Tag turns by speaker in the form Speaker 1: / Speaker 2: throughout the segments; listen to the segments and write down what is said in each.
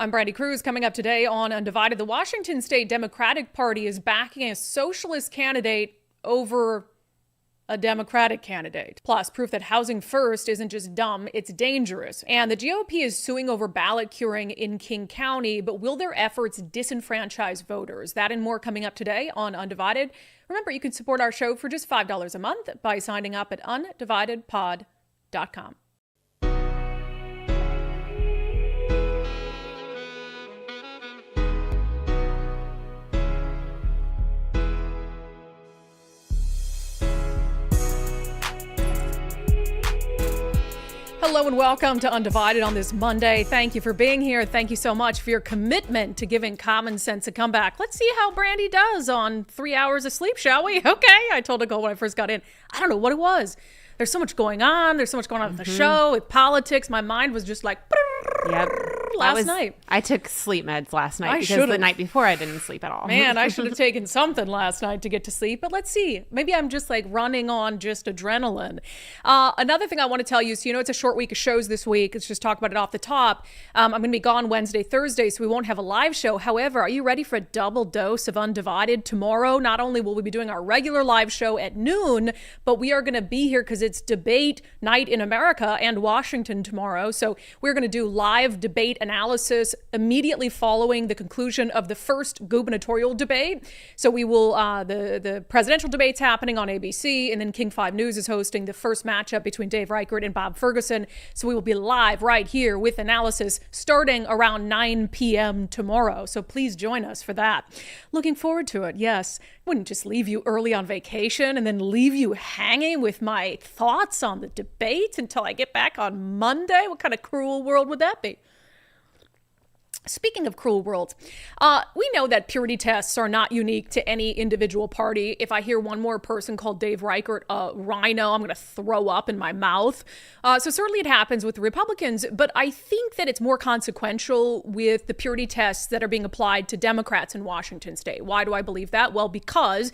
Speaker 1: I'm Brandi Kruse. Coming up today on Undivided, the Washington State Democratic Party is backing a socialist candidate over a Democratic candidate. Plus, proof that housing first isn't just dumb, it's dangerous. And the GOP is suing over ballot curing in King County, but will their efforts disenfranchise voters? That and more coming up today on Undivided. Remember, you can support our show for just $5 a month by signing up at undividedpod.com. Hello and welcome to Undivided on this Monday. Thank you for being here. Thank you so much for your commitment to giving common sense a comeback. Let's see how Brandi does on 3 hours of sleep, shall we? Okay, I told Nicole when I first got in. I don't know what it was. There's so much going on. There's so much going on with the show, with politics. My mind was just like, last night.
Speaker 2: I took sleep meds last night because the night before I didn't sleep at all.
Speaker 1: Man, I should have taken something last night to get to sleep. But let's see. Maybe I'm just like running on just adrenaline. Another thing I want to tell you, so it's a short week of shows this week. Let's just talk about it off the top. I'm going to be gone Wednesday, Thursday, so we won't have a live show. However, are you ready for a double dose of Undivided? Tomorrow, not only will we be doing our regular live show at noon, but we are going to be here because it's debate night in America and Washington tomorrow. So we're going to do live debate analysis immediately following the conclusion of the first gubernatorial debate. So we will, the presidential debate's happening on ABC, and then King 5 News is hosting the first matchup between Dave Reichert and Bob Ferguson. So we will be live right here with analysis starting around 9 p.m. tomorrow. So please join us for that. Looking forward to it. Yes. Wouldn't just leave you early on vacation and then leave you hanging with my thoughts on the debate until I get back on Monday. What kind of cruel world would that be? Speaking of cruel worlds, we know that purity tests are not unique to any individual party. If I hear one more person called Dave Reichert a rhino, I'm going to throw up in my mouth. So certainly it happens with the Republicans, but I think that it's more consequential with the purity tests that are being applied to Democrats in Washington state. Why do I believe that? Well, because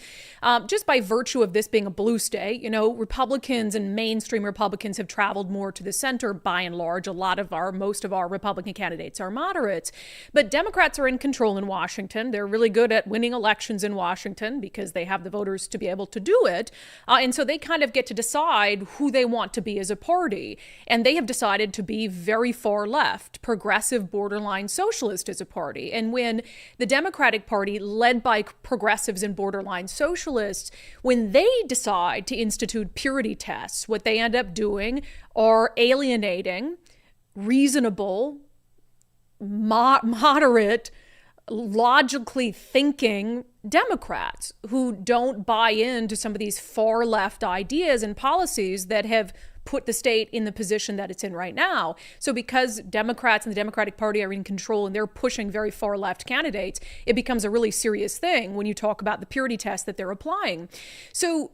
Speaker 1: just by virtue of this being a blue state, Republicans and mainstream Republicans have traveled more to the center by and large. Most of our Republican candidates are moderates. But Democrats are in control in Washington. They're really good at winning elections in Washington because they have the voters to be able to do it. And so they kind of get to decide who they want to be as a party. And they have decided to be very far left, progressive, borderline socialist as a party. And when the Democratic Party, led by progressives and borderline socialists, when they decide to institute purity tests, what they end up doing are alienating reasonable, moderate, logically thinking Democrats who don't buy into some of these far left ideas and policies that have put the state in the position that it's in right now. So because Democrats and the Democratic Party are in control and they're pushing very far left candidates, it becomes a really serious thing when you talk about the purity test that they're applying. So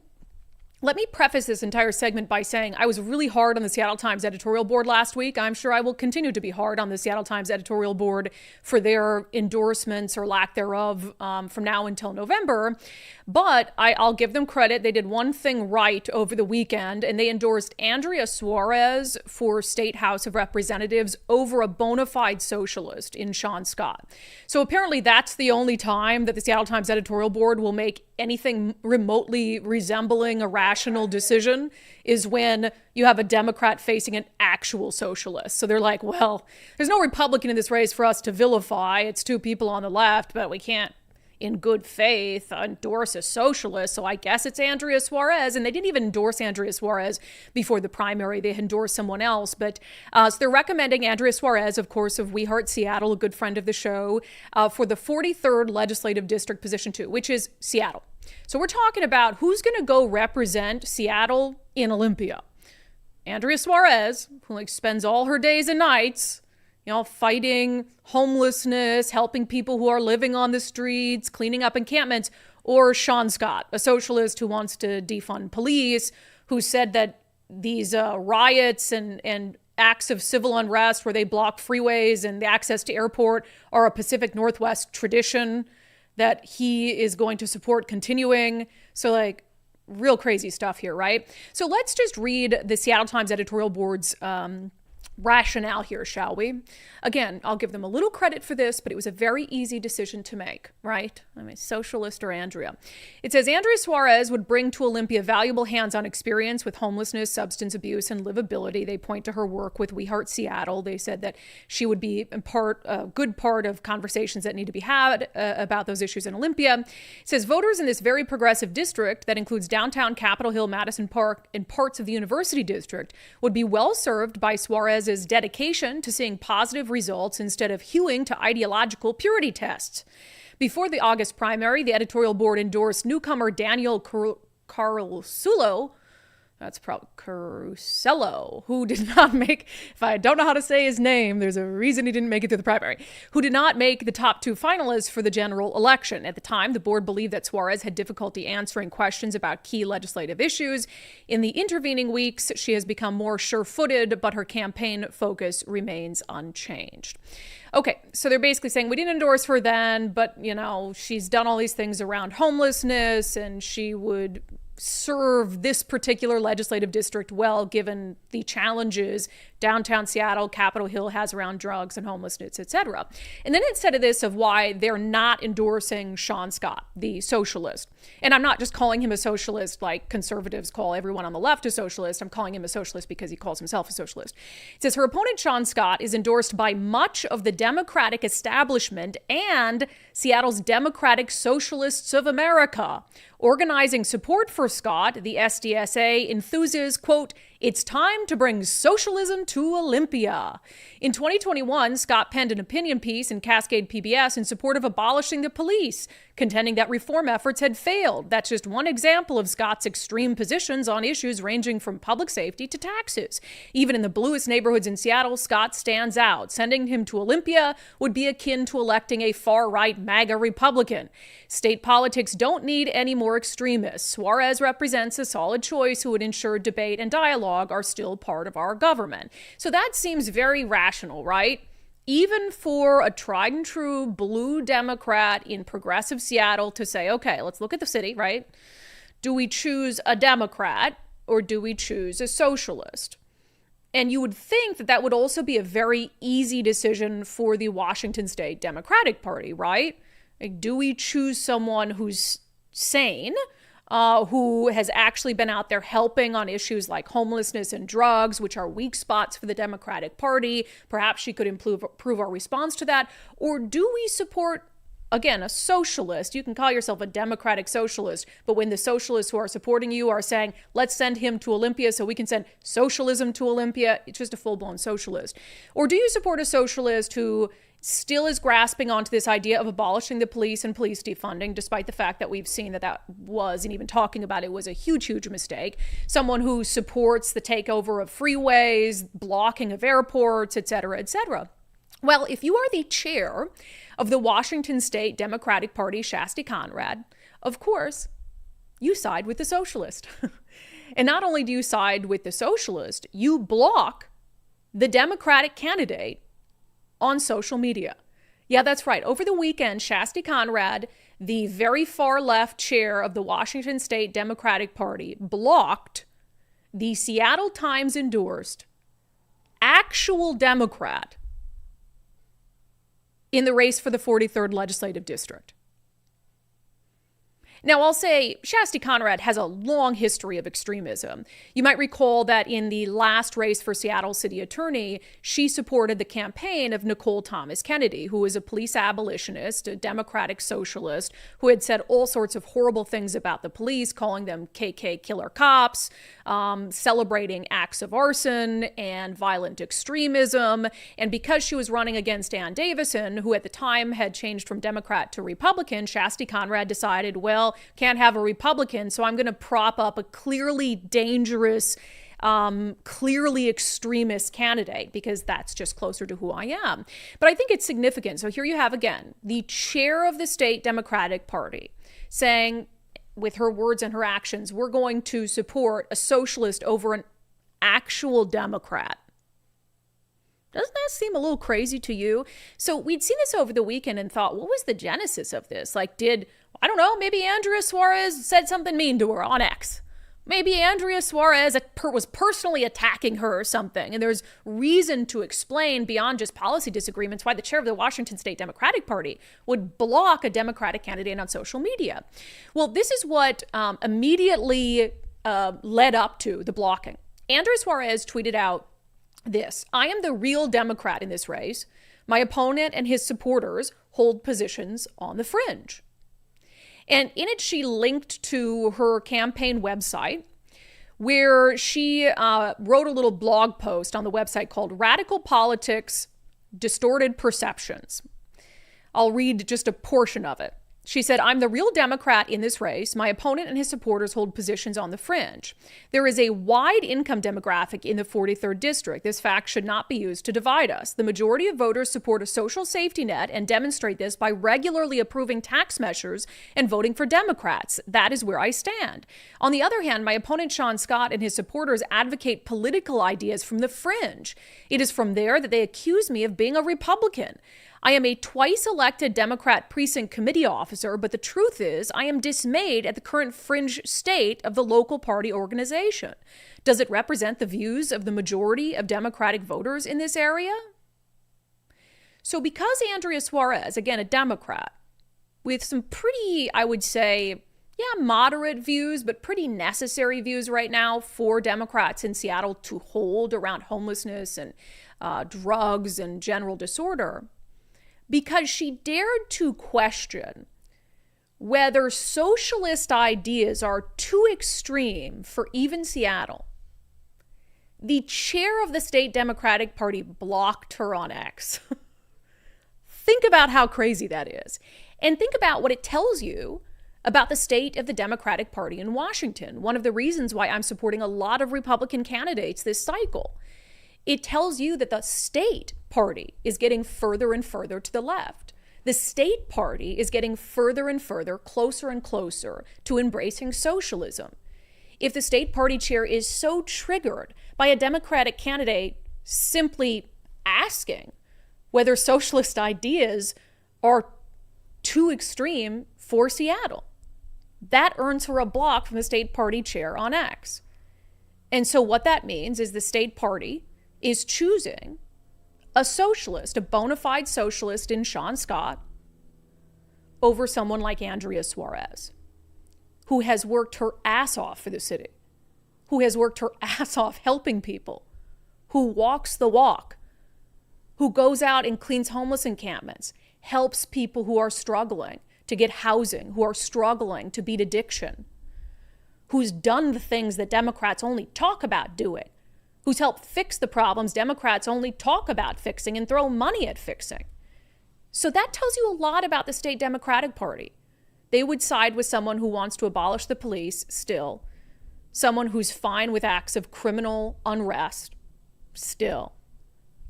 Speaker 1: let me preface this entire segment by saying I was really hard on the Seattle Times editorial board last week. I'm sure I will continue to be hard on the Seattle Times editorial board for their endorsements or lack thereof from now until November. But I'll give them credit. They did one thing right over the weekend, and they endorsed Andrea Suarez for State House of Representatives over a bona fide socialist in Sean Scott. So apparently that's the only time that the Seattle Times editorial board will make anything remotely resembling a rational decision is when you have a Democrat facing an actual socialist. So they're like, well, there's no Republican in this race for us to vilify. It's two people on the left, but we can't in good faith endorse a socialist. So I guess it's Andrea Suarez. And they didn't even endorse Andrea Suarez before the primary. They endorsed someone else. But so they're recommending Andrea Suarez, of course, of We Heart Seattle, a good friend of the show, for the 43rd Legislative District Position 2, which is Seattle. So we're talking about who's going to go represent Seattle in Olympia. Andrea Suarez, who spends all her days and nights fighting homelessness, helping people who are living on the streets, cleaning up encampments, or Sean Scott, a socialist who wants to defund police, who said that these riots and acts of civil unrest where they block freeways and the access to airport are a Pacific Northwest tradition that he is going to support continuing. So real crazy stuff here, right? So let's just read the Seattle Times editorial board's rationale here, shall we? Again, I'll give them a little credit for this, but it was a very easy decision to make, right? I mean, Socialist or Andrea. It says Andrea Suarez would bring to Olympia valuable hands-on experience with homelessness, substance abuse, and livability. They point to her work with We Heart Seattle. They said that she would be a good part of conversations that need to be had about those issues in Olympia. It says voters in this very progressive district that includes downtown Capitol Hill, Madison Park, and parts of the University District would be well served by Suarez's dedication to seeing positive results instead of hewing to ideological purity tests. Before the August primary, the editorial board endorsed newcomer Daniel Carusello. That's probably Carusello, who did not make, if I don't know how to say his name, there's a reason he didn't make it through the primary, who did not make the top two finalists for the general election. At the time, the board believed that Suarez had difficulty answering questions about key legislative issues. In the intervening weeks, she has become more sure-footed, but her campaign focus remains unchanged. Okay, so they're basically saying we didn't endorse her then, but, she's done all these things around homelessness, and she would serve this particular legislative district well, given the challenges downtown Seattle, Capitol Hill has around drugs and homelessness, etc. And then instead of this, of why they're not endorsing Sean Scott, the socialist. And I'm not just calling him a socialist like conservatives call everyone on the left a socialist. I'm calling him a socialist because he calls himself a socialist. It says her opponent, Sean Scott, is endorsed by much of the Democratic establishment and Seattle's Democratic Socialists of America. Organizing support for Scott, the SDSA enthuses, quote, "It's time to bring socialism to Olympia." In 2021, Scott penned an opinion piece in Cascade PBS in support of abolishing the police, contending that reform efforts had failed. That's just one example of Scott's extreme positions on issues ranging from public safety to taxes. Even in the bluest neighborhoods in Seattle, Scott stands out. Sending him to Olympia would be akin to electing a far-right MAGA Republican. State politics don't need any more extremists. Suarez represents a solid choice who would ensure debate and dialogue are still part of our government. So that seems very rational, right? Even for a tried and true blue Democrat in progressive Seattle to say, okay, let's look at the city, right? Do we choose a Democrat or do we choose a socialist? And you would think that that would also be a very easy decision for the Washington State Democratic Party, right? Like, do we choose someone who's sane, who has actually been out there helping on issues like homelessness and drugs, which are weak spots for the Democratic Party? Perhaps she could improve our response to that. Or do we support, again, a socialist? You can call yourself a democratic socialist, but when the socialists who are supporting you are saying, let's send him to Olympia so we can send socialism to Olympia, it's just a full-blown socialist. Or do you support a socialist who still is grasping onto this idea of abolishing the police and police defunding, despite the fact that we've seen that was, and even talking about it, was a huge, huge mistake. Someone who supports the takeover of freeways, blocking of airports, et cetera, et cetera. Well, if you are the chair of the Washington State Democratic Party, Shasti Conrad, of course, you side with the socialist. And not only do you side with the socialist, you block the Democratic candidate on social media. Yeah, that's right. Over the weekend, Shasti Conrad, the very far left chair of the Washington State Democratic Party, blocked the Seattle Times endorsed actual Democrat in the race for the 43rd legislative district. Now, I'll say Shasti Conrad has a long history of extremism. You might recall that in the last race for Seattle City Attorney, she supported the campaign of Nicole Thomas Kennedy, who was a police abolitionist, a democratic socialist, who had said all sorts of horrible things about the police, calling them KK killer cops, celebrating acts of arson and violent extremism. And because she was running against Ann Davison, who at the time had changed from Democrat to Republican, Shasti Conrad decided, well, can't have a Republican, so I'm going to prop up a clearly dangerous, clearly extremist candidate because that's just closer to who I am. But I think it's significant. So here you have, again, the chair of the state Democratic Party saying, with her words and her actions, we're going to support a socialist over an actual Democrat. Doesn't that seem a little crazy to you? So we'd seen this over the weekend and thought, what was the genesis of this? Like, I don't know, maybe Andrea Suarez said something mean to her on X. Maybe Andrea Suarez was personally attacking her or something, and there's reason to explain beyond just policy disagreements why the chair of the Washington State Democratic Party would block a Democratic candidate on social media. Well, this is what immediately led up to the blocking. Andrea Suarez tweeted out this: "I am the real Democrat in this race. My opponent and his supporters hold positions on the fringe." And in it, she linked to her campaign website, where she wrote a little blog post on the website called "Radical Politics, Distorted Perceptions." I'll read just a portion of it. She said, "I'm the real Democrat in this race. My opponent and his supporters hold positions on the fringe. There is a wide income demographic in the 43rd district. This fact should not be used to divide us. The majority of voters support a social safety net and demonstrate this by regularly approving tax measures and voting for Democrats. That is where I stand. On the other hand, my opponent Sean Scott and his supporters advocate political ideas from the fringe. It is from there that they accuse me of being a Republican. I am a twice elected Democrat precinct committee officer, but the truth is I am dismayed at the current fringe state of the local party organization. Does it represent the views of the majority of Democratic voters in this area?" So because Andrea Suarez, again, a Democrat, with some pretty, I would say, moderate views, but pretty necessary views right now for Democrats in Seattle to hold around homelessness and drugs and general disorder, because she dared to question whether socialist ideas are too extreme for even Seattle, the chair of the state Democratic Party blocked her on X. Think about how crazy that is. And think about what it tells you about the state of the Democratic Party in Washington. One of the reasons why I'm supporting a lot of Republican candidates this cycle. It tells you that the state party is getting further and further to the left. The state party is getting further and further, closer and closer to embracing socialism. If the state party chair is so triggered by a Democratic candidate simply asking whether socialist ideas are too extreme for Seattle, that earns her a block from the state party chair on X. And so what that means is the state party is choosing a socialist, a bona fide socialist in Sean Scott, over someone like Andrea Suarez, who has worked her ass off for the city, who has worked her ass off helping people, who walks the walk, who goes out and cleans homeless encampments, helps people who are struggling to get housing, who are struggling to beat addiction, who's done the things that Democrats only talk about doing, who's helped fix the problems Democrats only talk about fixing and throw money at fixing. So that tells you a lot about the state Democratic Party. They would side with someone who wants to abolish the police still, someone who's fine with acts of criminal unrest still,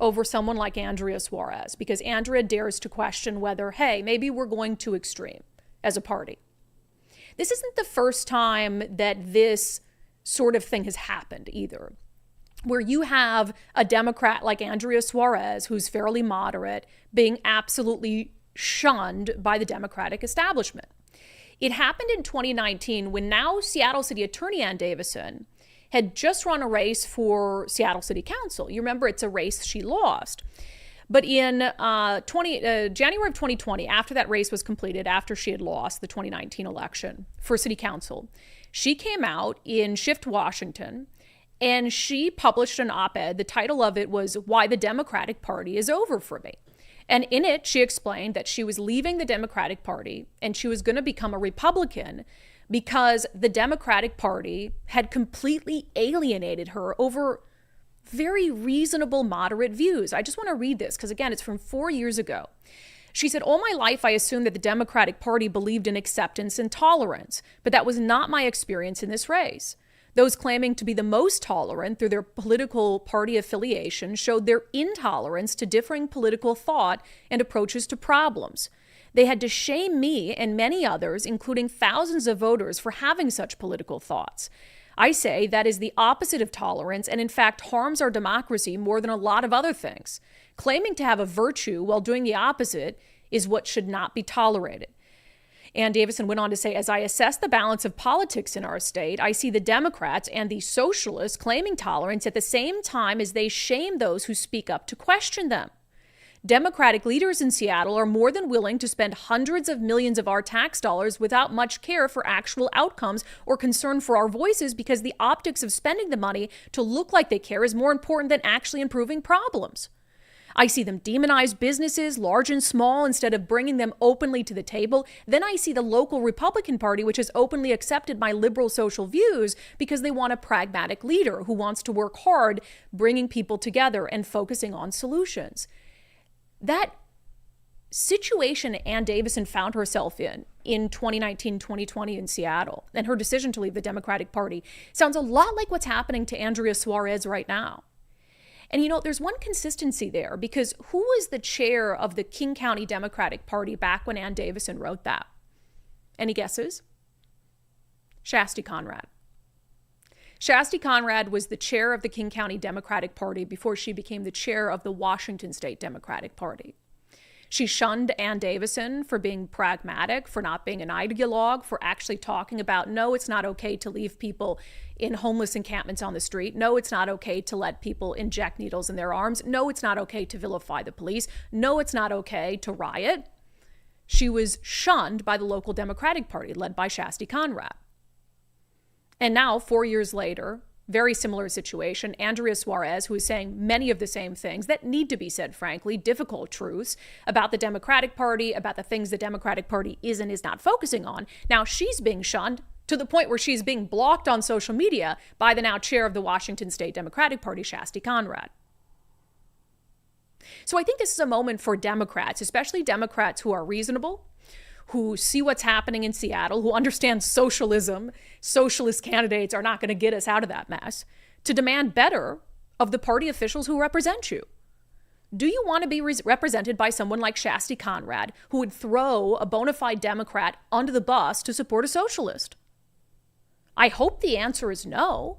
Speaker 1: over someone like Andrea Suarez, because Andrea dares to question whether, hey, maybe we're going too extreme as a party. This isn't the first time that this sort of thing has happened either, where you have a Democrat like Andrea Suarez, who's fairly moderate, being absolutely shunned by the Democratic establishment. It happened in 2019 when now Seattle City Attorney Ann Davison had just run a race for Seattle City Council. You remember, it's a race she lost. But in January of 2020, after that race was completed, after she had lost the 2019 election for City Council, she came out in Shift Washington and she published an op-ed. The title of it was "Why the Democratic Party is Over for Me." And in it, she explained that she was leaving the Democratic Party and she was going to become a Republican because the Democratic Party had completely alienated her over very reasonable, moderate views. I just want to read this because, again, it's from 4 years ago. She said, "All my life, I assumed that the Democratic Party believed in acceptance and tolerance, but that was not my experience in this race. Those claiming to be the most tolerant through their political party affiliation showed their intolerance to differing political thought and approaches to problems. They had to shame me and many others, including thousands of voters, for having such political thoughts. I say that is the opposite of tolerance and in fact harms our democracy more than a lot of other things. Claiming to have a virtue while doing the opposite is what should not be tolerated." Ann Davison went on to say, as I assess the balance of politics in our state, I see the Democrats and the Socialists claiming tolerance at the same time as they shame those who speak up to question them. Democratic leaders in Seattle are more than willing to spend hundreds of millions of our tax dollars without much care for actual outcomes or concern for our voices because the optics of spending the money to look like they care is more important than actually improving problems. I see them demonize businesses, large and small, instead of bringing them openly to the table. Then I see the local Republican Party, which has openly accepted my liberal social views because they want a pragmatic leader who wants to work hard, bringing people together and focusing on solutions. That situation Ann Davison found herself in 2019, 2020 in Seattle, and her decision to leave the Democratic Party sounds a lot like what's happening to Andrea Suarez right now. And there's one consistency there, because who was the chair of the King County Democratic Party back when Ann Davison wrote that? Any guesses? Shasti Conrad. Shasti Conrad was the chair of the King County Democratic Party before she became the chair of the Washington State Democratic Party. She shunned Ann Davison for being pragmatic, for not being an ideologue, for actually talking about, no, it's not okay to leave people in homeless encampments on the street. No, it's not okay to let people inject needles in their arms. No, it's not okay to vilify the police. No, it's not okay to riot. She was shunned by the local Democratic Party, led by Shasti Conrad. And now, 4 years later, very similar situation, Andrea Suarez, who is saying many of the same things that need to be said, frankly, difficult truths about the Democratic Party, about the things the Democratic Party is and is not focusing on. Now she's being shunned to the point where she's being blocked on social media by the now chair of the Washington State Democratic Party, Shasti Conrad. So I think this is a moment for Democrats, especially Democrats who are reasonable, who see what's happening in Seattle, who understand socialism. Socialist candidates are not going to get us out of that mess, to demand better of the party officials who represent you. Do you want to be represented by someone like Shasti Conrad, who would throw a bona fide Democrat under the bus to support a socialist? I hope the answer is no.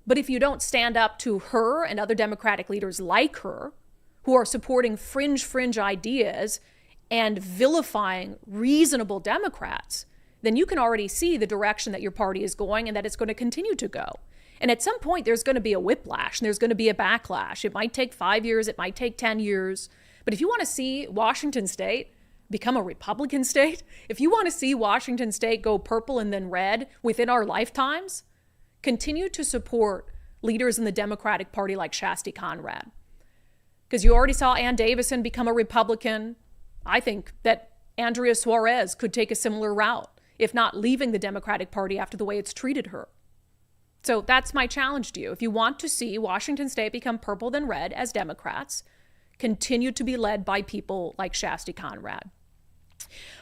Speaker 1: But if you don't stand up to her and other Democratic leaders like her, who are supporting fringe ideas and vilifying reasonable Democrats, then you can already see the direction that your party is going and that it's going to continue to go. And at some point, there's going to be a whiplash and there's going to be a backlash. It might take 5 years, it might take 10 years. But if you want to see Washington State become a Republican state, if you want to see Washington State go purple and then red within our lifetimes, continue to support leaders in the Democratic Party like Shasti Conrad. Because you already saw Ann Davison become a Republican. I think that Andrea Suarez could take a similar route, if not leaving the Democratic Party after the way it's treated her. So that's my challenge to you. If you want to see Washington State become purple then red as Democrats, continue to be led by people like Shasti Conrad.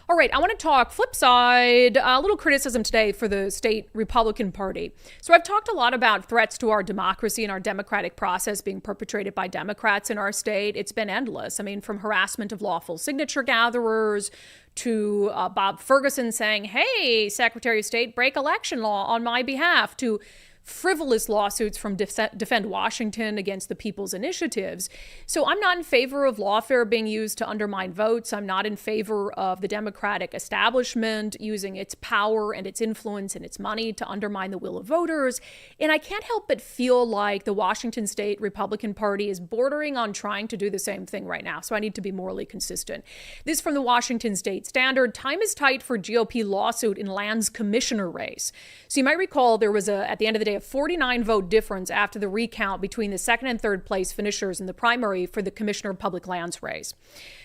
Speaker 1: All right, I want to talk flip side, a little criticism today for the state Republican Party. So I've talked a lot about threats to our democracy and our democratic process being perpetrated by Democrats in our state. It's been endless. I mean, from harassment of lawful signature gatherers to Bob Ferguson saying, hey, Secretary of State, break election law on my behalf, to frivolous lawsuits from Defend Washington against the people's initiatives. So I'm not in favor of lawfare being used to undermine votes. I'm not in favor of the Democratic establishment using its power and its influence and its money to undermine the will of voters. And I can't help but feel like the Washington State Republican Party is bordering on trying to do the same thing right now. So I need to be morally consistent. This from the Washington State Standard. Time is tight for GOP lawsuit in lands commissioner race. So you might recall there was at the end of the day, a 49 vote difference after the recount between the second and third place finishers in the primary for the Commissioner of Public Lands race.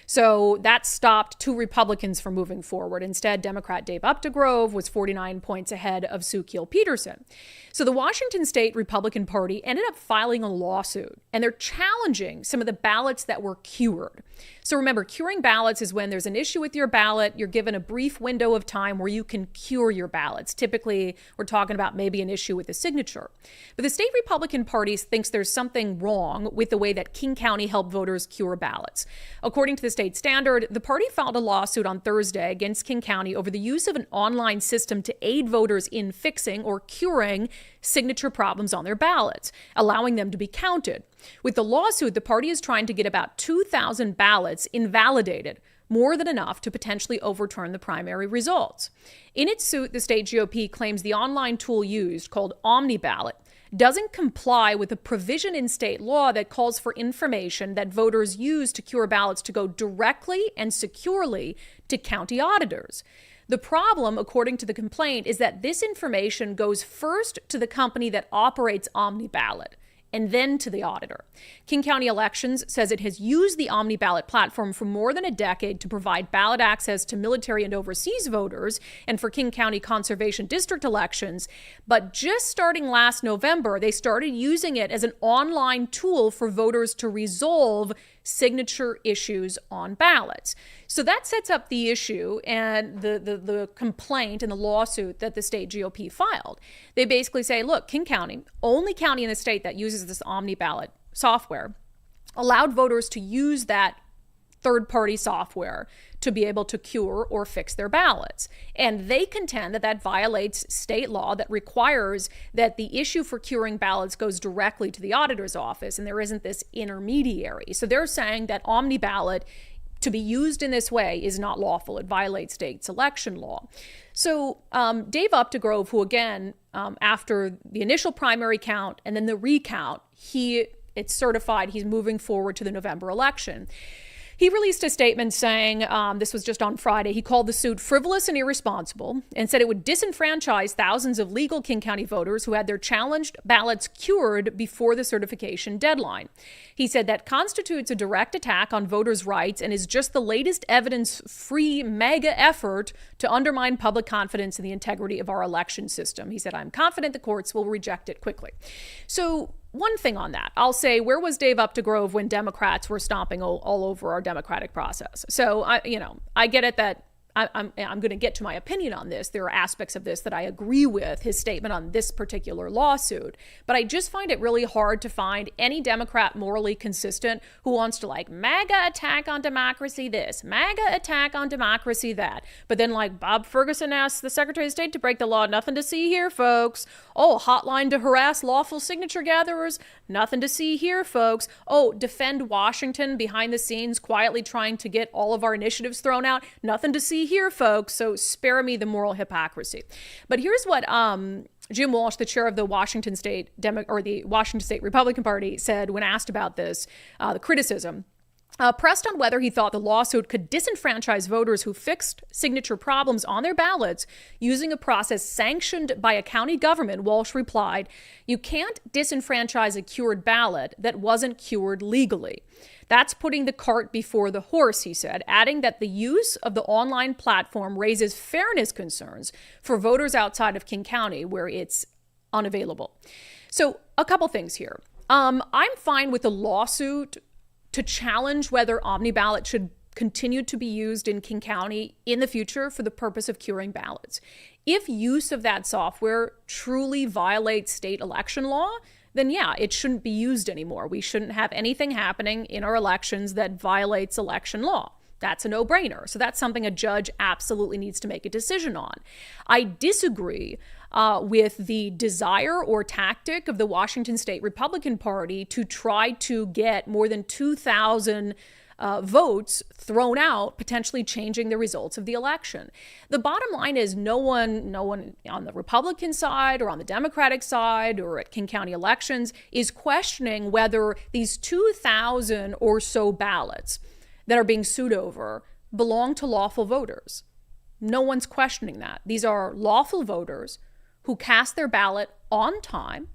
Speaker 1: So that stopped two Republicans from moving forward. Instead, Democrat Dave Updegrove was 49 points ahead of Sue Keil-Peterson. So the Washington State Republican Party ended up filing a lawsuit, and they're challenging some of the ballots that were cured. So remember, curing ballots is when there's an issue with your ballot, you're given a brief window of time where you can cure your ballots. Typically, we're talking about maybe an issue with a signature. But the state Republican Party thinks there's something wrong with the way that King County helped voters cure ballots. According to the State Standard, the party filed a lawsuit on Thursday against King County over the use of an online system to aid voters in fixing or curing signature problems on their ballots, allowing them to be counted. With the lawsuit, the party is trying to get about 2,000 ballots invalidated more than enough to potentially overturn the primary results. In its suit, the state GOP claims the online tool used, called unDivided, doesn't comply with a provision in state law that calls for information that voters use to cure ballots to go directly and securely to county auditors. The problem, according to the complaint, is that this information goes first to the company that operates unDivided and then to the auditor. King County Elections says it has used the unDivided platform for more than a decade to provide ballot access to military and overseas voters and for King County Conservation District elections. But just starting last November, they started using it as an online tool for voters to resolve signature issues on ballots. So that sets up the issue and the complaint and the lawsuit that the state GOP filed. They basically say, look, King County, only county in the state that uses this unDivided software, allowed voters to use that third-party software to be able to cure or fix their ballots. And they contend that that violates state law that requires that the issue for curing ballots goes directly to the auditor's office, and there isn't this intermediary. So they're saying that unDivided, to be used in this way, is not lawful. It violates state election law. So Dave Updegrove, who again, after the initial primary count and then the recount, it's certified he's moving forward to the November election. He released a statement saying, this was just on Friday, he called the suit frivolous and irresponsible and said it would disenfranchise thousands of legal King County voters who had their challenged ballots cured before the certification deadline. He said that constitutes a direct attack on voters' rights and is just the latest evidence-free mega effort to undermine public confidence in the integrity of our election system. He said, I'm confident the courts will reject it quickly. So one thing on that, I'll say, where was Dave Updegrove when Democrats were stomping all over our democratic process? So, I get it that I'm going to get to my opinion on this. There are aspects of this that I agree with, his statement on this particular lawsuit. But I just find it really hard to find any Democrat morally consistent who wants to MAGA attack on democracy this, MAGA attack on democracy that. But then Bob Ferguson asks the Secretary of State to break the law, nothing to see here, folks. Oh, hotline to harass lawful signature gatherers, nothing to see here, folks. Oh, defend Washington behind the scenes, quietly trying to get all of our initiatives thrown out, nothing to see here, folks. So spare me the moral hypocrisy. But here's what Jim Walsh, the chair of the Washington State Republican Party, said when asked about this, the criticism. Pressed on whether he thought the lawsuit could disenfranchise voters who fixed signature problems on their ballots using a process sanctioned by a county government, Walsh replied, "You can't disenfranchise a cured ballot that wasn't cured legally. That's putting the cart before the horse," he said, adding that the use of the online platform raises fairness concerns for voters outside of King County where it's unavailable. So a couple things here. I'm fine with the lawsuit to challenge whether unDivided should continue to be used in King County in the future for the purpose of curing ballots. If use of that software truly violates state election law, then yeah, it shouldn't be used anymore. We shouldn't have anything happening in our elections that violates election law. That's a no-brainer. So that's something a judge absolutely needs to make a decision on. I disagree with the desire or tactic of the Washington State Republican Party to try to get more than 2,000 votes thrown out, potentially changing the results of the election. The bottom line is no one on the Republican side or on the Democratic side or at King County elections is questioning whether these 2,000 or so ballots that are being sued over belong to lawful voters. No one's questioning that. These are lawful voters who cast their ballot on time,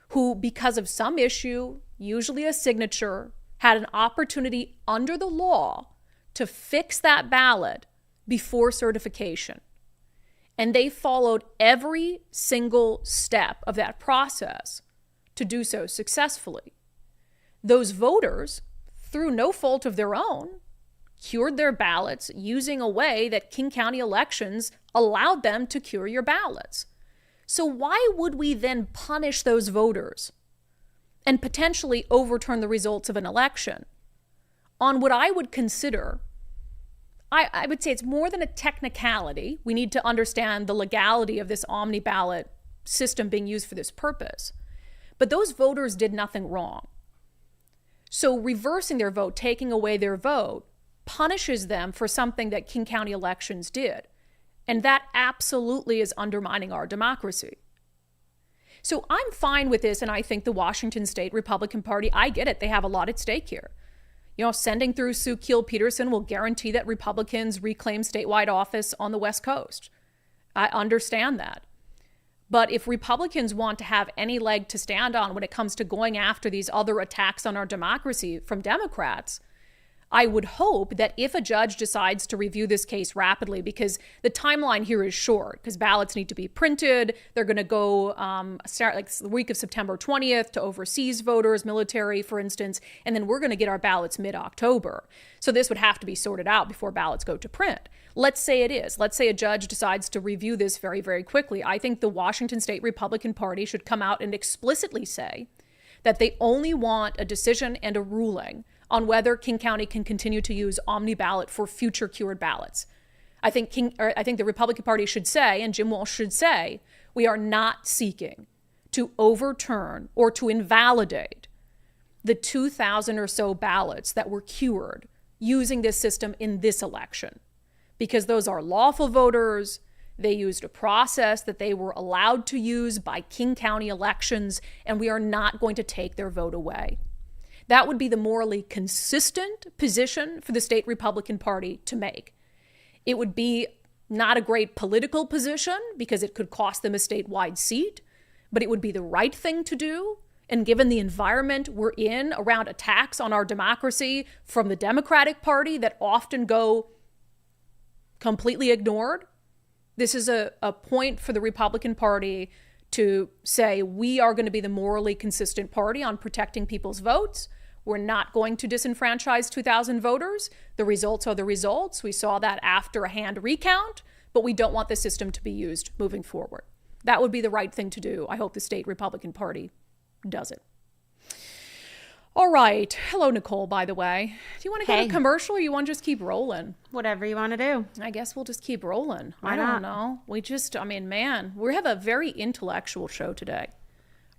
Speaker 1: who, because of some issue, usually a signature, had an opportunity under the law to fix that ballot before certification. And they followed every single step of that process to do so successfully. Those voters, through no fault of their own, cured their ballots using a way that King County elections allowed them to cure your ballots. So why would we then punish those voters and potentially overturn the results of an election on what I would consider, I would say it's more than a technicality. We need to understand the legality of this unDivided system being used for this purpose. But those voters did nothing wrong. So reversing their vote, taking away their vote, punishes them for something that King County elections did. And that absolutely is undermining our democracy. So I'm fine with this, and I think the Washington State Republican Party, I get it, they have a lot at stake here. Sending through Sue Keele-Peterson will guarantee that Republicans reclaim statewide office on the West Coast. I understand that. But if Republicans want to have any leg to stand on when it comes to going after these other attacks on our democracy from Democrats, I would hope that if a judge decides to review this case rapidly, because the timeline here is short, because ballots need to be printed, they're going to go start like the week of September 20th to overseas voters, military, for instance, and then we're going to get our ballots mid-October. So this would have to be sorted out before ballots go to print. Let's say it is. Let's say a judge decides to review this very, very quickly. I think the Washington State Republican Party should come out and explicitly say that they only want a decision and a ruling on whether King County can continue to use omni-ballot for future cured ballots. I think the Republican Party should say, and Jim Walsh should say, we are not seeking to overturn or to invalidate the 2,000 or so ballots that were cured using this system in this election, because those are lawful voters. They used a process that they were allowed to use by King County elections, and we are not going to take their vote away. That would be the morally consistent position for the state Republican Party to make. It would be not a great political position because it could cost them a statewide seat, but it would be the right thing to do. And given the environment we're in around attacks on our democracy from the Democratic Party that often go completely ignored, this is a point for the Republican Party to say, we are going to be the morally consistent party on protecting people's votes. We're not going to disenfranchise 2,000 voters. The results are the results. We saw that after a hand recount, but we don't want the system to be used moving forward. That would be the right thing to do. I hope the state Republican Party does it. All right. Hello, Nicole, by the way. Do you want to go to commercial or you want to just keep rolling?
Speaker 2: Whatever you want to do.
Speaker 1: I guess we'll just keep rolling.
Speaker 2: Why
Speaker 1: I don't
Speaker 2: not?
Speaker 1: know. Man, we have a very intellectual show today.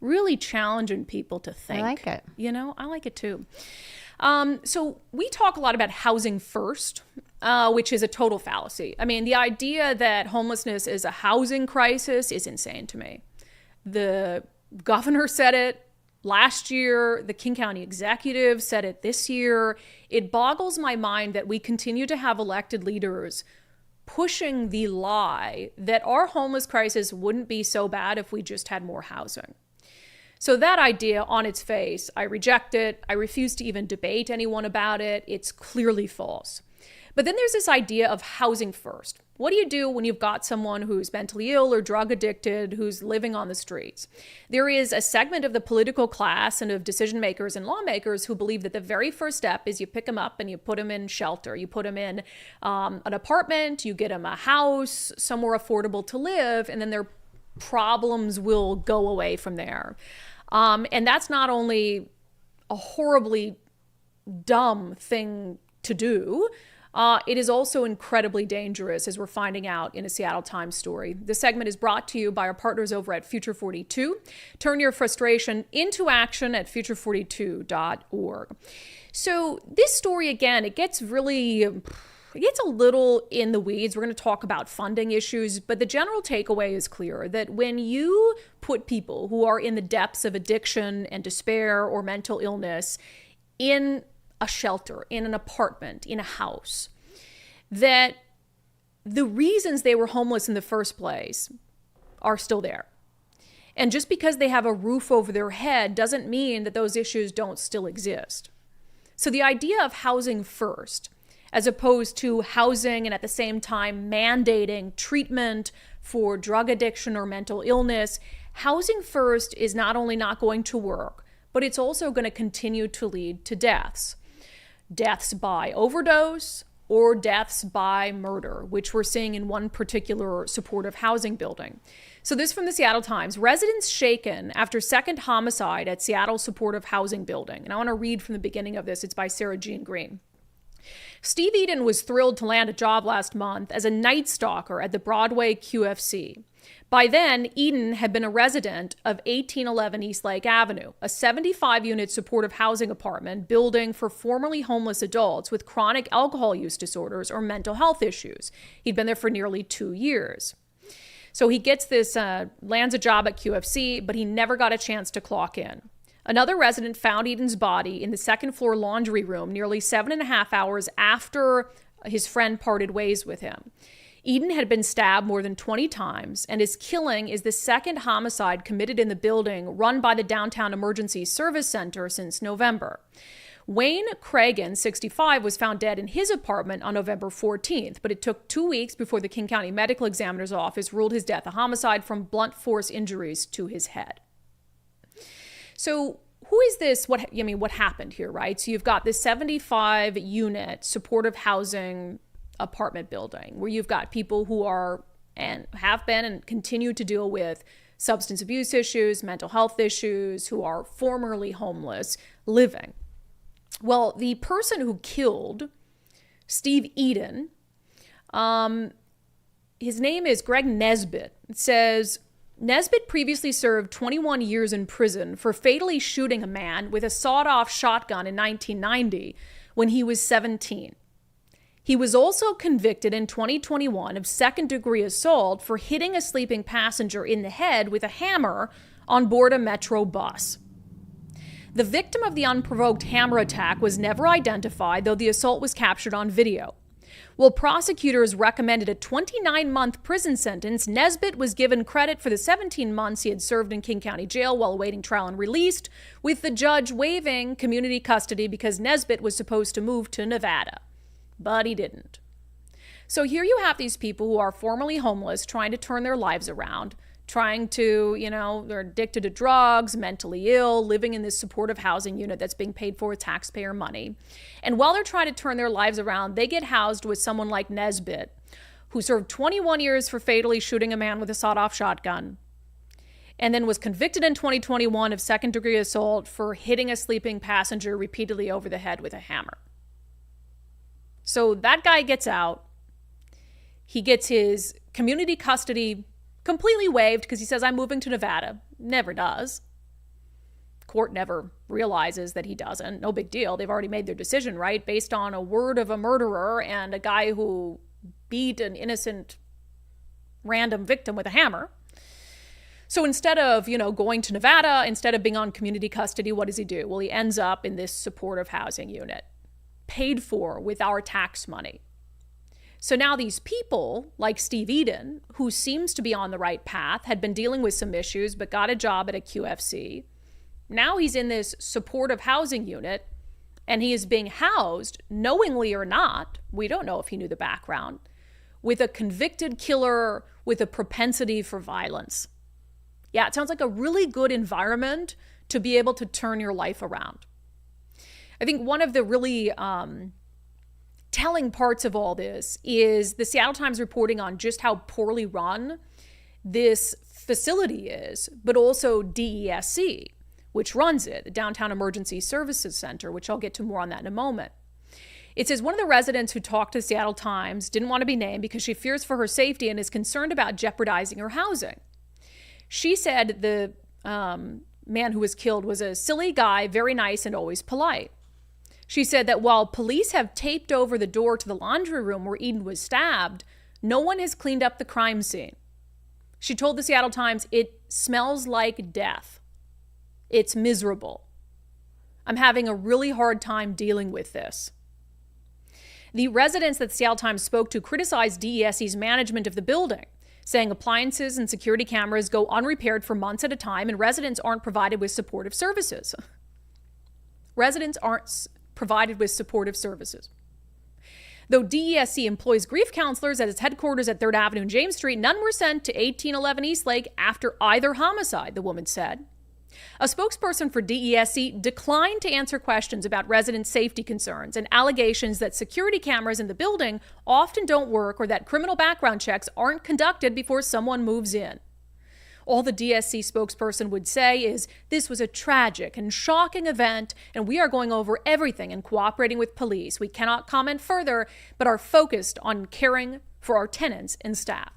Speaker 1: Really challenging people to think.
Speaker 2: I like it.
Speaker 1: I like it too. So we talk a lot about housing first, which is a total fallacy. The idea that homelessness is a housing crisis is insane to me. The governor said it last year. The King County executive said it this year. It boggles my mind that we continue to have elected leaders pushing the lie that our homeless crisis wouldn't be so bad if we just had more housing. So that idea on its face, I reject it. I refuse to even debate anyone about it. It's clearly false. But then there's this idea of housing first. What do you do when you've got someone who's mentally ill or drug addicted, who's living on the streets? There is a segment of the political class and of decision makers and lawmakers who believe that the very first step is you pick them up and you put them in shelter. You put them in an apartment, you get them a house, somewhere affordable to live, and then their problems will go away from there. And that's not only a horribly dumb thing to do, it is also incredibly dangerous, as we're finding out in a Seattle Times story. This segment is brought to you by our partners over at Future 42. Turn your frustration into action at future42.org. So this story, again, it gets a little in the weeds. We're going to talk about funding issues, but the general takeaway is clear that when you put people who are in the depths of addiction and despair or mental illness in a shelter, in an apartment, in a house, that the reasons they were homeless in the first place are still there. And just because they have a roof over their head doesn't mean that those issues don't still exist. So the idea of housing first, as opposed to housing and at the same time mandating treatment for drug addiction or mental illness, housing first is not only not going to work, but it's also going to continue to lead to deaths. Deaths by overdose or deaths by murder, which we're seeing in one particular supportive housing building. So this from the Seattle Times. Residents shaken after second homicide at Seattle supportive housing building. And I want to read from the beginning of this. It's by Sarah Jean Green. Steve Eden was thrilled to land a job last month as a night stalker at the Broadway QFC. By then, Eden had been a resident of 1811 Eastlake Avenue, a 75-unit supportive housing apartment building for formerly homeless adults with chronic alcohol use disorders or mental health issues. He'd been there for nearly 2 years. So he gets this, lands a job at QFC, but he never got a chance to clock in. Another resident found Eden's body in the second-floor laundry room nearly 7.5 hours after his friend parted ways with him. Eden had been stabbed more than 20 times, and his killing is the second homicide committed in the building run by the Downtown Emergency Service Center since November. Wayne Cragen, 65, was found dead in his apartment on November 14th, but it took 2 weeks before the King County Medical Examiner's Office ruled his death a homicide from blunt force injuries to his head. So who is this? What happened here, right? So you've got this 75-unit supportive housing apartment building where you've got people who are and have been and continue to deal with substance abuse issues, mental health issues, who are formerly homeless, living. Well, the person who killed Steve Eden, his name is Greg Nesbitt. It says, Nesbitt previously served 21 years in prison for fatally shooting a man with a sawed-off shotgun in 1990 when he was 17. He was also convicted in 2021 of second-degree assault for hitting a sleeping passenger in the head with a hammer on board a Metro bus. The victim of the unprovoked hammer attack was never identified, though the assault was captured on video. While prosecutors recommended a 29-month prison sentence, Nesbitt was given credit for the 17 months he had served in King County Jail while awaiting trial and released, with the judge waiving community custody because Nesbitt was supposed to move to Nevada. But he didn't. So here you have these people who are formerly homeless trying to turn their lives around, trying to, they're addicted to drugs, mentally ill, living in this supportive housing unit that's being paid for with taxpayer money. And while they're trying to turn their lives around, they get housed with someone like Nesbitt, who served 21 years for fatally shooting a man with a sawed-off shotgun, and then was convicted in 2021 of second-degree assault for hitting a sleeping passenger repeatedly over the head with a hammer. So that guy gets out. He gets his community custody completely waived because he says, I'm moving to Nevada. Never does. Court never realizes that he doesn't. No big deal. They've already made their decision, right? Based on a word of a murderer and a guy who beat an innocent random victim with a hammer. So instead of, going to Nevada, instead of being on community custody, what does he do? Well, he ends up in this supportive housing unit, paid for with our tax money. So now these people, like Steve Eden, who seems to be on the right path, had been dealing with some issues, but got a job at a QFC. Now he's in this supportive housing unit, and he is being housed, knowingly or not, we don't know if he knew the background, with a convicted killer with a propensity for violence. Yeah, it sounds like a really good environment to be able to turn your life around. I think one of the really telling parts of all this is the Seattle Times reporting on just how poorly run this facility is, but also DESC, which runs it, the Downtown Emergency Services Center, which I'll get to more on that in a moment. It says one of the residents who talked to the Seattle Times didn't want to be named because she fears for her safety and is concerned about jeopardizing her housing. She said the man who was killed was a silly guy, very nice and always polite. She said that while police have taped over the door to the laundry room where Eden was stabbed, no one has cleaned up the crime scene. She told the Seattle Times, it smells like death. It's miserable. I'm having a really hard time dealing with this. The residents that the Seattle Times spoke to criticized DESC's management of the building, saying appliances and security cameras go unrepaired for months at a time and residents aren't provided with supportive services. Residents aren't provided with supportive services. Though DESC employs grief counselors at its headquarters at 3rd Avenue and James Street, none were sent to 1811 Eastlake after either homicide, the woman said. A spokesperson for DESC declined to answer questions about resident safety concerns and allegations that security cameras in the building often don't work or that criminal background checks aren't conducted before someone moves in. All the DSC spokesperson would say is, this was a tragic and shocking event, and we are going over everything and cooperating with police. We cannot comment further, but are focused on caring for our tenants and staff.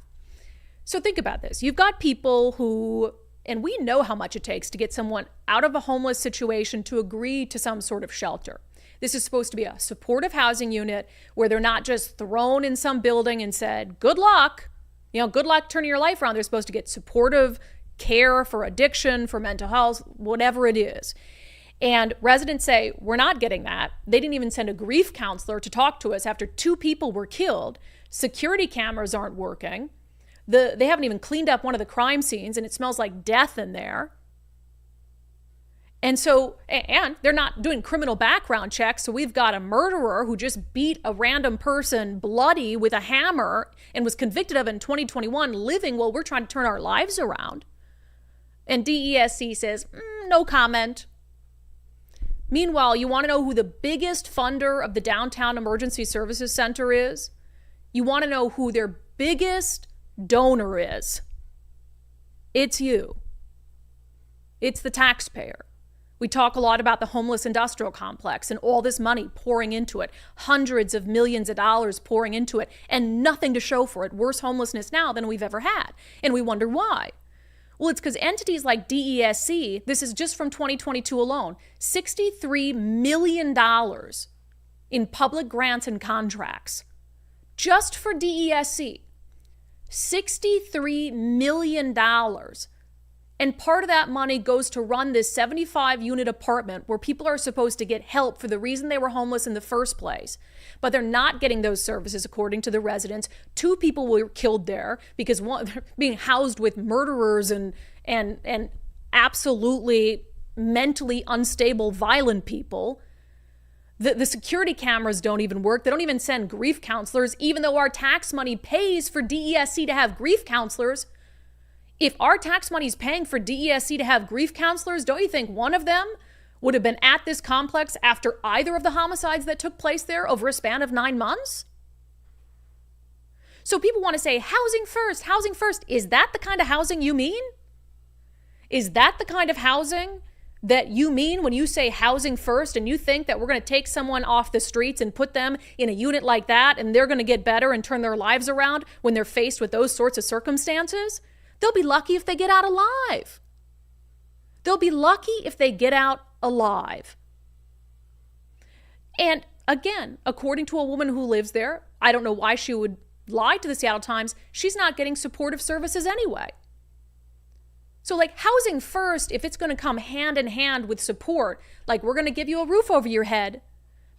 Speaker 1: So think about this. You've got people who, and we know how much it takes to get someone out of a homeless situation to agree to some sort of shelter. This is supposed to be a supportive housing unit where they're not just thrown in some building and said, good luck, good luck turning your life around. They're supposed to get supportive care for addiction, for mental health, whatever it is. And residents say, we're not getting that. They didn't even send a grief counselor to talk to us after 2 people were killed. Security cameras aren't working. They haven't even cleaned up one of the crime scenes, and it smells like death in there. And they're not doing criminal background checks. So we've got a murderer who just beat a random person bloody with a hammer and was convicted of it in 2021, living while we're trying to turn our lives around. And DESC says, no comment. Meanwhile, you want to know who the biggest funder of the Downtown Emergency Services Center is? You want to know who their biggest donor is? It's you. It's the taxpayer. We talk a lot about the homeless industrial complex and all this money pouring into it, hundreds of millions of dollars pouring into it, and nothing to show for it. Worse homelessness now than we've ever had. And we wonder why. Well, it's because entities like DESC, this is just from 2022 alone, $63 million in public grants and contracts. Just for DESC, $63 million. And part of that money goes to run this 75-unit apartment where people are supposed to get help for the reason they were homeless in the first place. But they're not getting those services, according to the residents. 2 people were killed there because they're being housed with murderers and absolutely mentally unstable, violent people. The security cameras don't even work. They don't even send grief counselors, even though our tax money pays for DESC to have grief counselors. If our tax money is paying for DESC to have grief counselors, don't you think one of them would have been at this complex after either of the homicides that took place there over a span of 9 months? So people want to say, housing first, housing first. Is that the kind of housing you mean? Is that the kind of housing that you mean when you say housing first, and you think that we're going to take someone off the streets and put them in a unit like that and they're going to get better and turn their lives around when they're faced with those sorts of circumstances? They'll be lucky if they get out alive. They'll be lucky if they get out alive. And again, according to a woman who lives there, I don't know why she would lie to the Seattle Times, she's not getting supportive services anyway. So housing first, if it's going to come hand in hand with support, we're going to give you a roof over your head,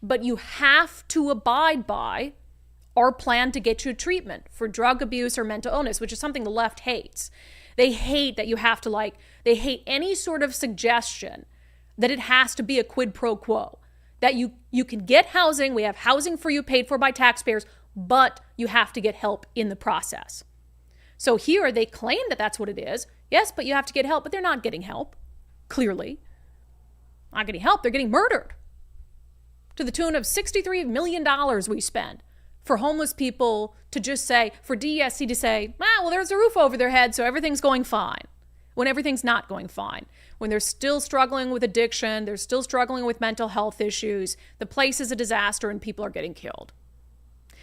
Speaker 1: but you have to abide by our plan to get you treatment for drug abuse or mental illness, which is something the left hates. They hate that you have to they hate any sort of suggestion that it has to be a quid pro quo, that you can get housing, we have housing for you paid for by taxpayers, but you have to get help in the process. So here they claim that that's what it is. Yes, but you have to get help, but they're not getting help, clearly. Not getting help, they're getting murdered. To the tune of $63 million we spend for homeless people to just say, for DESC to say, well, there's a roof over their head, so everything's going fine, when everything's not going fine. When they're still struggling with addiction, they're still struggling with mental health issues, the place is a disaster and people are getting killed.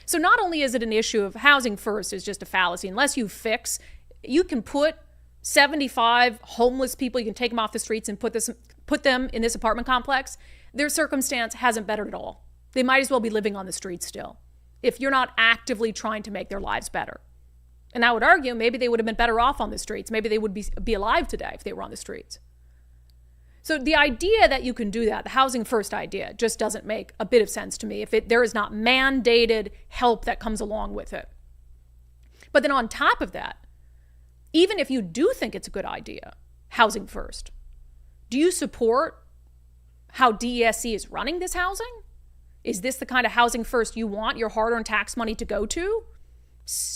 Speaker 1: So not only is it an issue of housing first is just a fallacy, unless you can put 75 homeless people, you can take them off the streets and put them in this apartment complex, their circumstance hasn't bettered at all. They might as well be living on the streets still, if you're not actively trying to make their lives better. And I would argue maybe they would have been better off on the streets. Maybe they would be alive today if they were on the streets. So the idea that you can do that, the housing first idea, just doesn't make a bit of sense to me if there is not mandated help that comes along with it. But then on top of that, even if you do think it's a good idea, housing first, do you support how DESC is running this housing? Is this the kind of housing first you want your hard-earned tax money to go to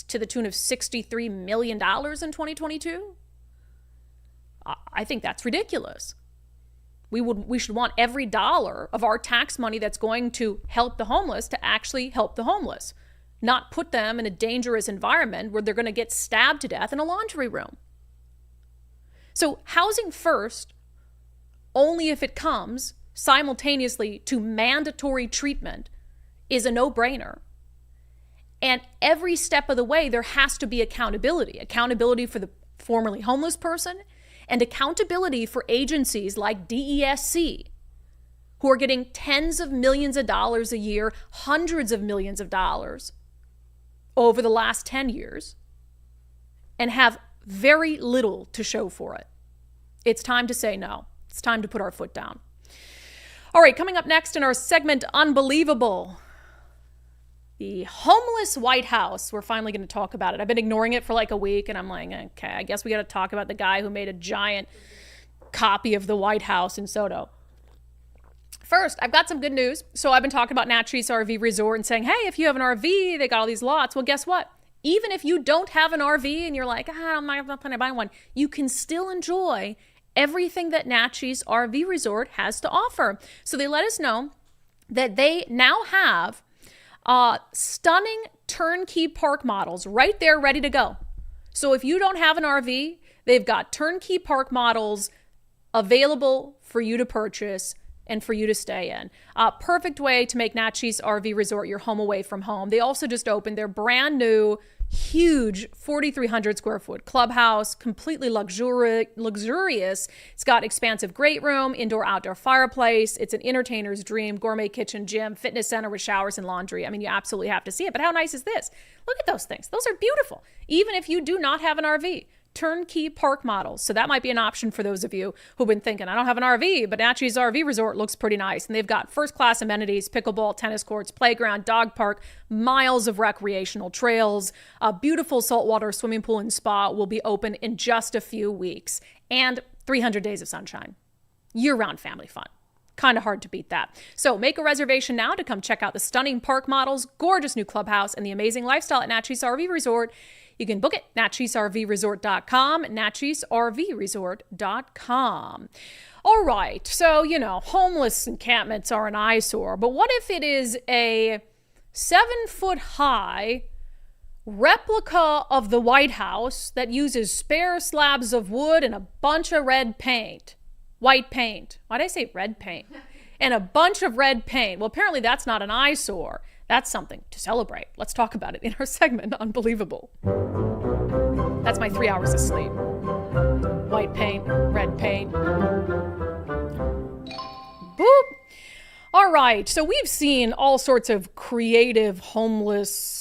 Speaker 1: the tune of $63 million in 2022? I think that's ridiculous. We should want every dollar of our tax money that's going to help the homeless to actually help the homeless, not put them in a dangerous environment where they're going to get stabbed to death in a laundry room. So housing first, only if it comes simultaneously to mandatory treatment, is a no-brainer. And every step of the way, there has to be accountability. Accountability for the formerly homeless person and accountability for agencies like DESC, who are getting tens of millions of dollars a year, hundreds of millions of dollars over the last 10 years, and have very little to show for it. It's time to say no. It's time to put our foot down. All right, coming up next in our segment, Unbelievable, the homeless White House. We're finally going to talk about it. I've been ignoring it for like a week, and I'm like, okay, I guess we got to talk about the guy who made a giant copy of the White House in Soto. First, I've got some good news. So I've been talking about Natchez RV Resort and saying, hey, if you have an RV, they got all these lots. Well, guess what? Even if you don't have an RV and you're like, I'm not planning on buying one, you can still enjoy everything that Natchez RV Resort has to offer. So they let us know that they now have stunning turnkey park models right there ready to go. So if you don't have an RV, they've got turnkey park models available for you to purchase and for you to stay in. Perfect way to make Natchez RV Resort your home away from home. They also just opened their brand new, huge 4,300 square foot clubhouse, completely luxurious. It's got expansive great room, indoor-outdoor fireplace. It's an entertainer's dream, gourmet kitchen, gym, fitness center with showers and laundry. I mean, you absolutely have to see it. But how nice is this? Look at those things. Those are beautiful. Even if you do not have an RV. Turnkey park models. So that might be an option for those of you who've been thinking, I don't have an RV, but Natchez RV Resort looks pretty nice. And they've got first-class amenities, pickleball, tennis courts, playground, dog park, miles of recreational trails. A beautiful saltwater swimming pool and spa will be open in just a few weeks. And 300 days of sunshine. Year-round family fun. Kind of hard to beat that. So make a reservation now to come check out the stunning park models, gorgeous new clubhouse, and the amazing lifestyle at Natchez RV Resort. You can book it, natchezrvresort.com, natchezrvresort.com. All right, so, homeless encampments are an eyesore, but what if it is a 7-foot-high replica of the White House that uses spare slabs of wood and a bunch of red paint? White paint. Why'd I say red paint? And a bunch of red paint. Well, apparently that's not an eyesore. That's something to celebrate. Let's talk about it in our segment, Unbelievable. That's my 3 hours of sleep. White paint, red paint. Boop. All right. So we've seen all sorts of creative homeless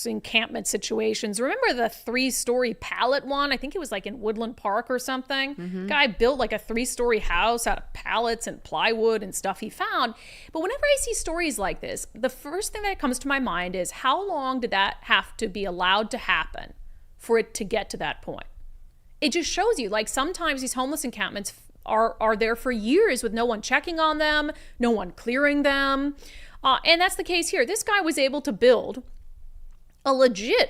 Speaker 1: encampment situations. Remember the 3-story pallet one? I think it was like in Woodland Park or something. Mm-hmm. Guy built like a 3-story house out of pallets and plywood and stuff he found. But whenever I see stories like this, the first thing that comes to my mind is, how long did that have to be allowed to happen for it to get to that point? It just shows you, like, sometimes these homeless encampments are there for years with no one checking on them, no one clearing them. And that's the case here. This guy was able to build a legit,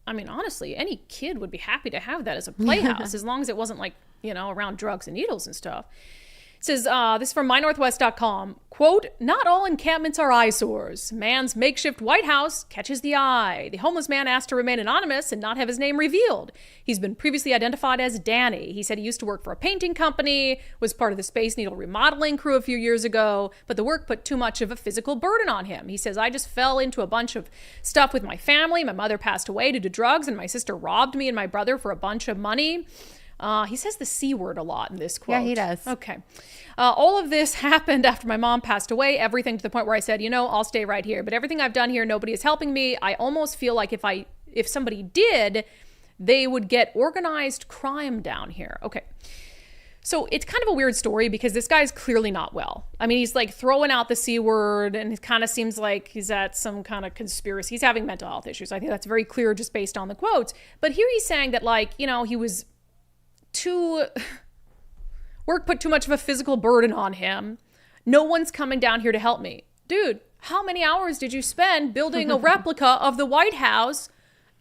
Speaker 1: I mean, honestly, any kid would be happy to have that as a playhouse, as long as it wasn't like, around drugs and needles and stuff. It says, this is from mynorthwest.com, quote, not all encampments are eyesores. Man's makeshift White House catches the eye. The homeless man asked to remain anonymous and not have his name revealed. He's been previously identified as Danny. He said he used to work for a painting company, was part of the Space Needle remodeling crew a few years ago, but the work put too much of a physical burden on him. He says, I just fell into a bunch of stuff with my family. My mother passed away due to drugs, and my sister robbed me and my brother for a bunch of money. He says the C word a lot in this quote.
Speaker 2: Yeah, he does.
Speaker 1: Okay. All of this happened after my mom passed away, everything to the point where I said, I'll stay right here. But everything I've done here, nobody is helping me. I almost feel like if somebody did, they would get organized crime down here. Okay. So it's kind of a weird story because this guy's clearly not well. I mean, he's like throwing out the C word, and it kind of seems like he's at some kind of conspiracy. He's having mental health issues. I think that's very clear just based on the quotes. But here he's saying that, like, he was work put too much of a physical burden on him. No one's coming down here to help me. Dude, how many hours did you spend building a replica of the White House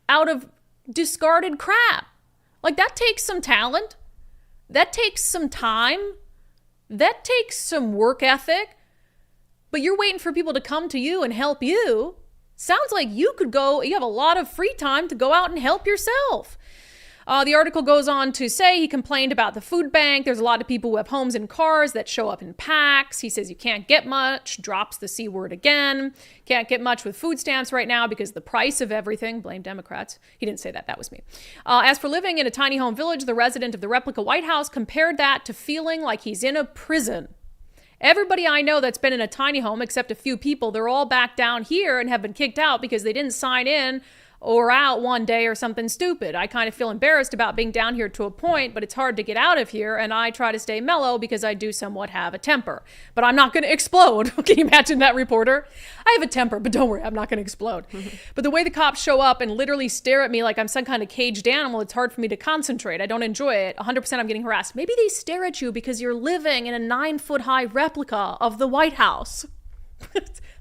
Speaker 1: out of discarded crap? Like, that takes some talent. That takes some time. That takes some work ethic. But you're waiting for people to come to you and help you. Sounds like you have a lot of free time to go out and help yourself. The article goes on to say he complained about the food bank. There's a lot of people who have homes and cars that show up in packs. He says you can't get much, drops the C word again. Can't get much with food stamps right now because the price of everything. Blame Democrats. He didn't say that. That was me. As for living in a tiny home village, the resident of the replica White House compared that to feeling like he's in a prison. Everybody I know that's been in a tiny home, except a few people, they're all back down here and have been kicked out because they didn't sign in or out one day or something stupid. I kind of feel embarrassed about being down here to a point, but it's hard to get out of here, and I try to stay mellow because I do somewhat have a temper. But I'm not going to explode. Can you imagine that, reporter? I have a temper, but don't worry, I'm not going to explode. But the way the cops show up and literally stare at me like I'm some kind of caged animal, it's hard for me to concentrate. I don't enjoy it. 100% I'm getting harassed. Maybe they stare at you because you're living in a 9-foot-high replica of the White House.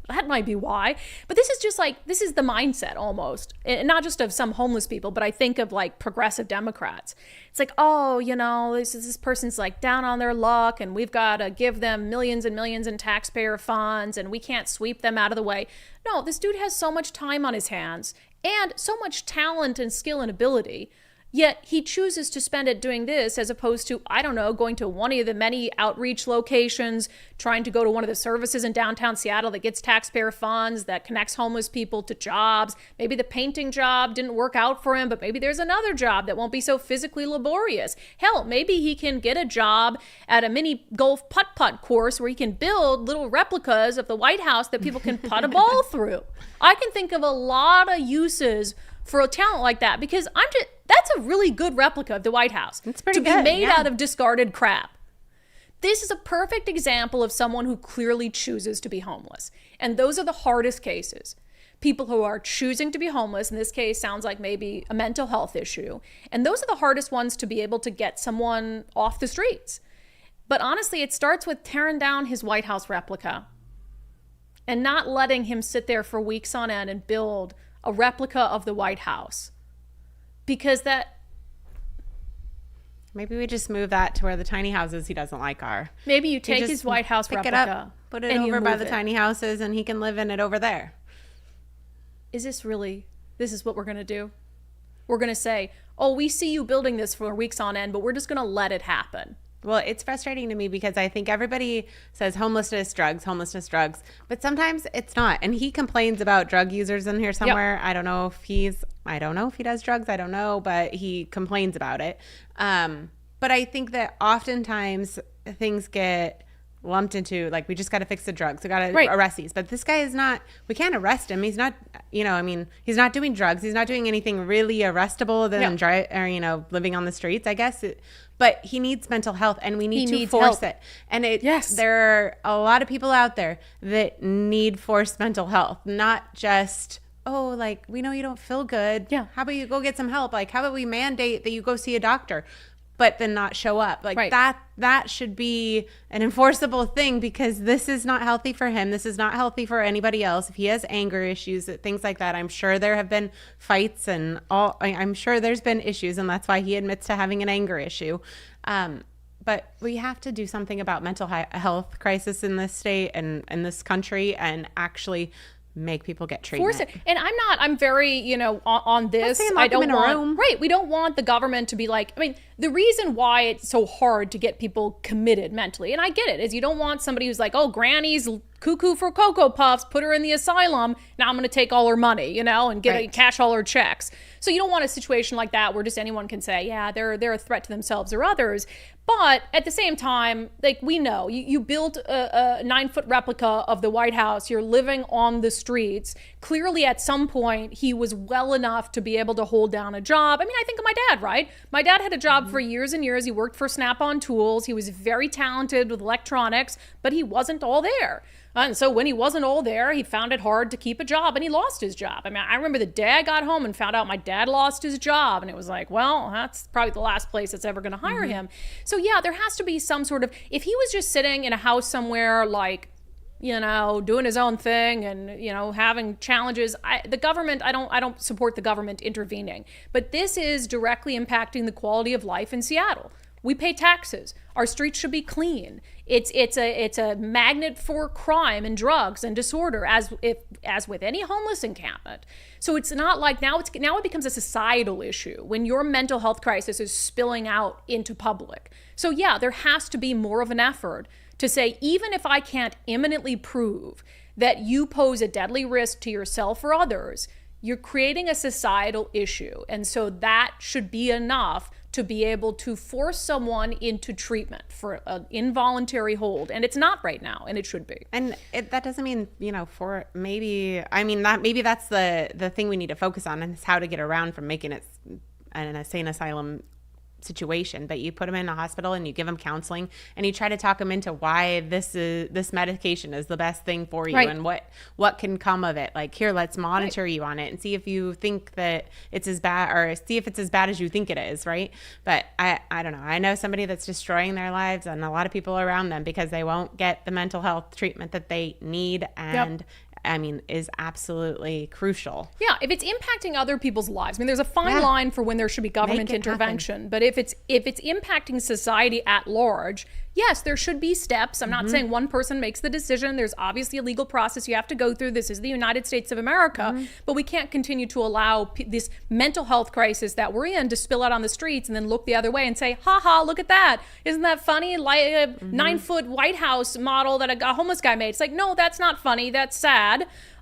Speaker 1: That might be why. But this is just like, this is the mindset almost. And not just of some homeless people, but I think of like progressive Democrats. It's like, oh, you know, this person's like down on their luck and we've got to give them millions and millions in taxpayer funds and we can't sweep them out of the way. No, this dude has so much time on his hands and so much talent and skill and ability. Yet he chooses to spend it doing this as opposed to, I don't know, going to one of the many outreach locations, trying to go to one of the services in downtown Seattle that gets taxpayer funds, that connects homeless people to jobs. Maybe the painting job didn't work out for him, but maybe there's another job that won't be so physically laborious. Hell, maybe he can get a job at a mini golf putt-putt course where he can build little replicas of the White House that people can putt a ball through. I can think of a lot of uses for a talent like that because that's a really good replica of the White House.
Speaker 2: It's pretty
Speaker 1: to
Speaker 2: good,
Speaker 1: be made out of discarded crap. This is a perfect example of someone who clearly chooses to be homeless. And those are the hardest cases. People who are choosing to be homeless, in this case, sounds like maybe a mental health issue. And those are the hardest ones to be able to get someone off the streets. But honestly, it starts with tearing down his White House replica and not letting him sit there for weeks on end and build a replica of the White House. Because that...
Speaker 2: Maybe we just move that to where the tiny houses he doesn't like are.
Speaker 1: Maybe you take his White House
Speaker 2: pick
Speaker 1: replica,
Speaker 2: it up, put it over by the tiny houses, and he can live in it over there.
Speaker 1: Is this what we're going to do? We're going to say, oh, we see you building this for weeks on end, but we're just going to let it happen.
Speaker 2: Well, it's frustrating to me because I think everybody says homelessness, drugs, but sometimes it's not. And he complains about drug users in here somewhere. Yep. I don't know if he does drugs. I don't know, but he complains about it. But I think that oftentimes things get lumped into like, we just got to fix the drugs. We got to arrest these. But this guy is not, we can't arrest him. He's not, he's not doing drugs. He's not doing anything really arrestable other than living on the streets, I guess. But he needs mental health and we need to force it. And there are a lot of people out there that need forced mental health, not just, oh, like, we know you don't feel good. Yeah. How about you go get some help? Like, how about we mandate that you go see a doctor, but then not show up? Like that should be an enforceable thing because this is not healthy for him. This is not healthy for anybody else. If he has anger issues, things like that, I'm sure there have been fights and I'm sure there's been issues, and that's why he admits to having an anger issue. But we have to do something about mental health crisis in this state and in this country and actually make people get treatment.
Speaker 1: Force it. And I'm very, on this.
Speaker 2: I don't want,
Speaker 1: we don't want the government to be like, the reason why it's so hard to get people committed mentally, and I get it, is you don't want somebody who's like, oh, granny's cuckoo for Cocoa Puffs, put her in the asylum, now I'm going to take all her money, and cash all her checks. So you don't want a situation like that where just anyone can say, yeah, they're a threat to themselves or others. But at the same time, like, we know you built a 9-foot replica of the White House. You're living on the streets. Clearly, at some point, he was well enough to be able to hold down a job. I think of my dad, right? My dad had a job for years and years. He worked for Snap-on Tools. He was very talented with electronics, but he wasn't all there. And so when he wasn't all there, he found it hard to keep a job, and he lost his job. I remember the day I got home and found out my dad lost his job, and it was like, well, that's probably the last place that's ever going to hire him. So yeah, there has to be some sort of, if he was just sitting in a house somewhere, like, doing his own thing and, having challenges, the government, I don't support the government intervening, but this is directly impacting the quality of life in Seattle. We pay taxes. Our streets should be clean. It's a magnet for crime and drugs and disorder, as with any homeless encampment. So it's not like now it becomes a societal issue when your mental health crisis is spilling out into public. So yeah, there has to be more of an effort to say, even if I can't imminently prove that you pose a deadly risk to yourself or others, you're creating a societal issue. And so that should be enough to be able to force someone into treatment for an involuntary hold. And it's not right now, and it should be.
Speaker 2: And that doesn't mean, maybe that's the thing we need to focus on, and it's how to get around from making it an insane asylum situation. But you put them in a hospital and you give them counseling and you try to talk them into why this medication is the best thing for you, right, and what can come of it. Like, here, let's monitor, right, you on it and see if you think that it's as bad, or see if it's as bad as you think it is, right? But I don't know. I know somebody that's destroying their lives and a lot of people around them because they won't get the mental health treatment that they need, and is absolutely crucial.
Speaker 1: Yeah, if it's impacting other people's lives. There's a fine line for when there should be government intervention. But if it's impacting society at large, yes, there should be steps. I'm not saying one person makes the decision. There's obviously a legal process you have to go through. This is the United States of America. But we can't continue to allow this mental health crisis that we're in to spill out on the streets and then look the other way and say, ha, look at that. Isn't that funny? Like a 9-foot White House model that a homeless guy made. It's like, no, that's not funny. That's sad.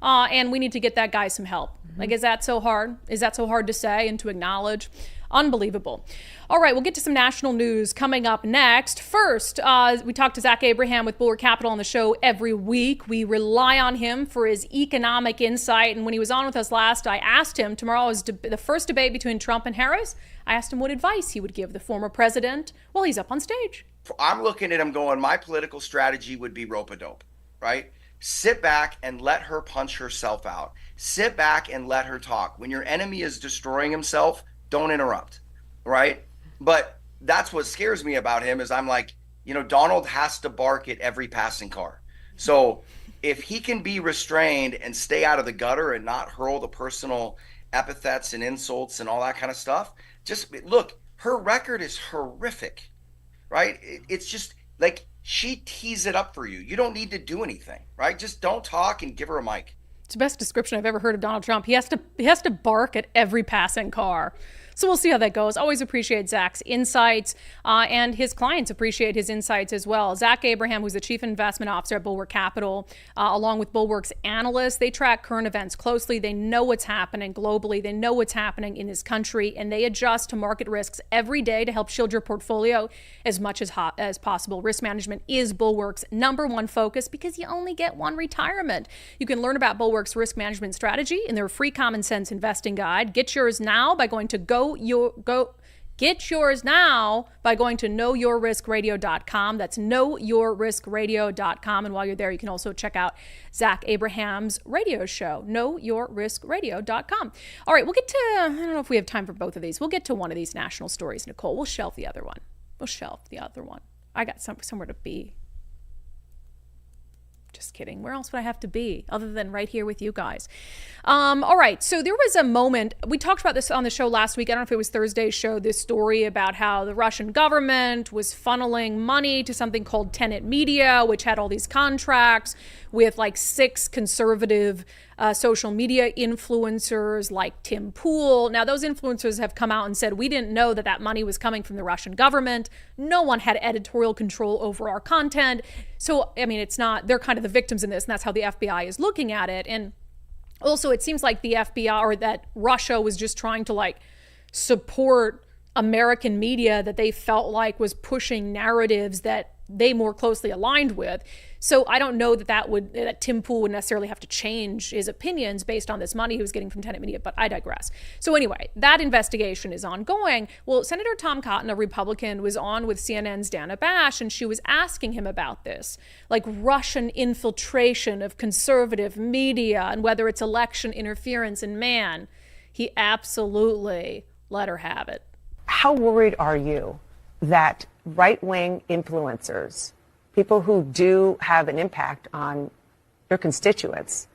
Speaker 1: And we need to get that guy some help. Like, is that so hard? Is that so hard to say and to acknowledge? Unbelievable. All right, we'll get to some national news coming up next. First, we talk to Zach Abraham with Bulwark Capital on the show every week. We rely on him for his economic insight. And when he was on with us last, I asked him, tomorrow is the first debate between Trump and Harris. I asked him what advice he would give the former president. Well, he's up on stage.
Speaker 3: I'm looking at him going, my political strategy would be rope-a-dope, right? Sit back and let her punch herself out. Sit back and let her talk. When your enemy is destroying himself, don't interrupt, right? But that's what scares me about him is I'm like, Donald has to bark at every passing car. So if he can be restrained and stay out of the gutter and not hurl the personal epithets and insults and all that kind of stuff, just look, her record is horrific, right? It's just like, she tees it up for you. You don't need to do anything, right? Just don't talk and give her a mic.
Speaker 1: It's the best description I've ever heard of Donald Trump. He has to bark at every passing car. So we'll see how that goes. Always appreciate Zach's insights, and his clients appreciate his insights as well. Zach Abraham, who's the chief investment officer at Bulwark Capital, along with Bulwark's analysts, they track current events closely. They know what's happening globally. They know what's happening in this country, and they adjust to market risks every day to help shield your portfolio as much as possible. Risk management is Bulwark's #1 focus because you only get one retirement. You can learn about Bulwark's risk management strategy in their free common sense investing guide. Get yours now by going to knowyourriskradio.com. That's knowyourriskradio.com. And while you're there, you can also check out Zach Abraham's radio show, knowyourriskradio.com. All right, we'll get to, I don't know if we have time for both of these. We'll get to one of these national stories, Nicole. We'll shelf the other one. I got somewhere to be. Just kidding. Where else would I have to be other than right here with you guys? All right. So there was a moment, we talked about this on the show last week. I don't know if it was Thursday's show, this story about how the Russian government was funneling money to something called Tenet Media, which had all these contracts with like 6 conservative social media influencers like Tim Pool. Now, those influencers have come out and said, we didn't know that money was coming from the Russian government. No one had editorial control over our content. So, it's not, they're kind of the victims in this, and that's how the FBI is looking at it. And also, it seems like the FBI, or that Russia was just trying to support American media that they felt like was pushing narratives that they more closely aligned with. So I don't know that Tim Pool would necessarily have to change his opinions based on this money he was getting from Tenet Media, but I digress. So anyway, that investigation is ongoing. Well, Senator Tom Cotton, a Republican, was on with CNN's Dana Bash, and she was asking him about this, like Russian infiltration of conservative media and whether it's election interference. And man, he absolutely let her have it.
Speaker 4: How worried are you that right-wing influencers, people who do have an impact on their constituents,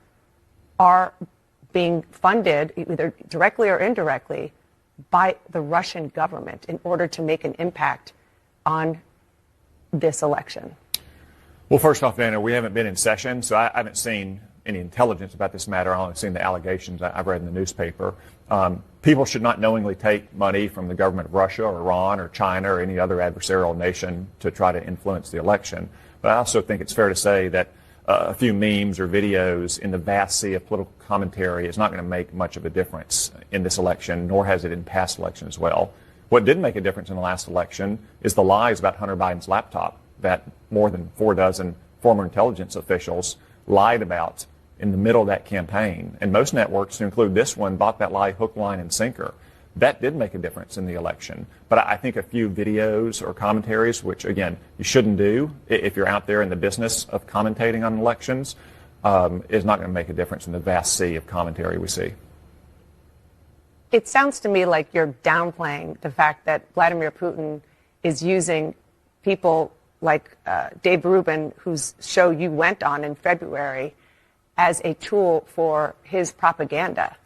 Speaker 4: are being funded either directly or indirectly by the Russian government in order to make an impact on this election?
Speaker 5: Well, first off, Dana, we haven't been in session, so I haven't seen any intelligence about this matter. I've only seen the allegations I've read in the newspaper. People should not knowingly take money from the government of Russia or Iran or China or any other adversarial nation to try to influence the election. But I also think it's fair to say that a few memes or videos in the vast sea of political commentary is not going to make much of a difference in this election, nor has it in past elections as well. What did make a difference in the last election is the lies about Hunter Biden's laptop that more than 4 dozen former intelligence officials lied about in the middle of that campaign. And most networks, to include this one, bought that lie hook, line, and sinker. That did make a difference in the election. But I think a few videos or commentaries, which, again, you shouldn't do if you're out there in the business of commentating on elections, is not going to make a difference in the vast sea of commentary we see.
Speaker 4: It sounds to me like you're downplaying the fact that Vladimir Putin is using people like Dave Rubin, whose show you went on in February, as a tool for his propaganda.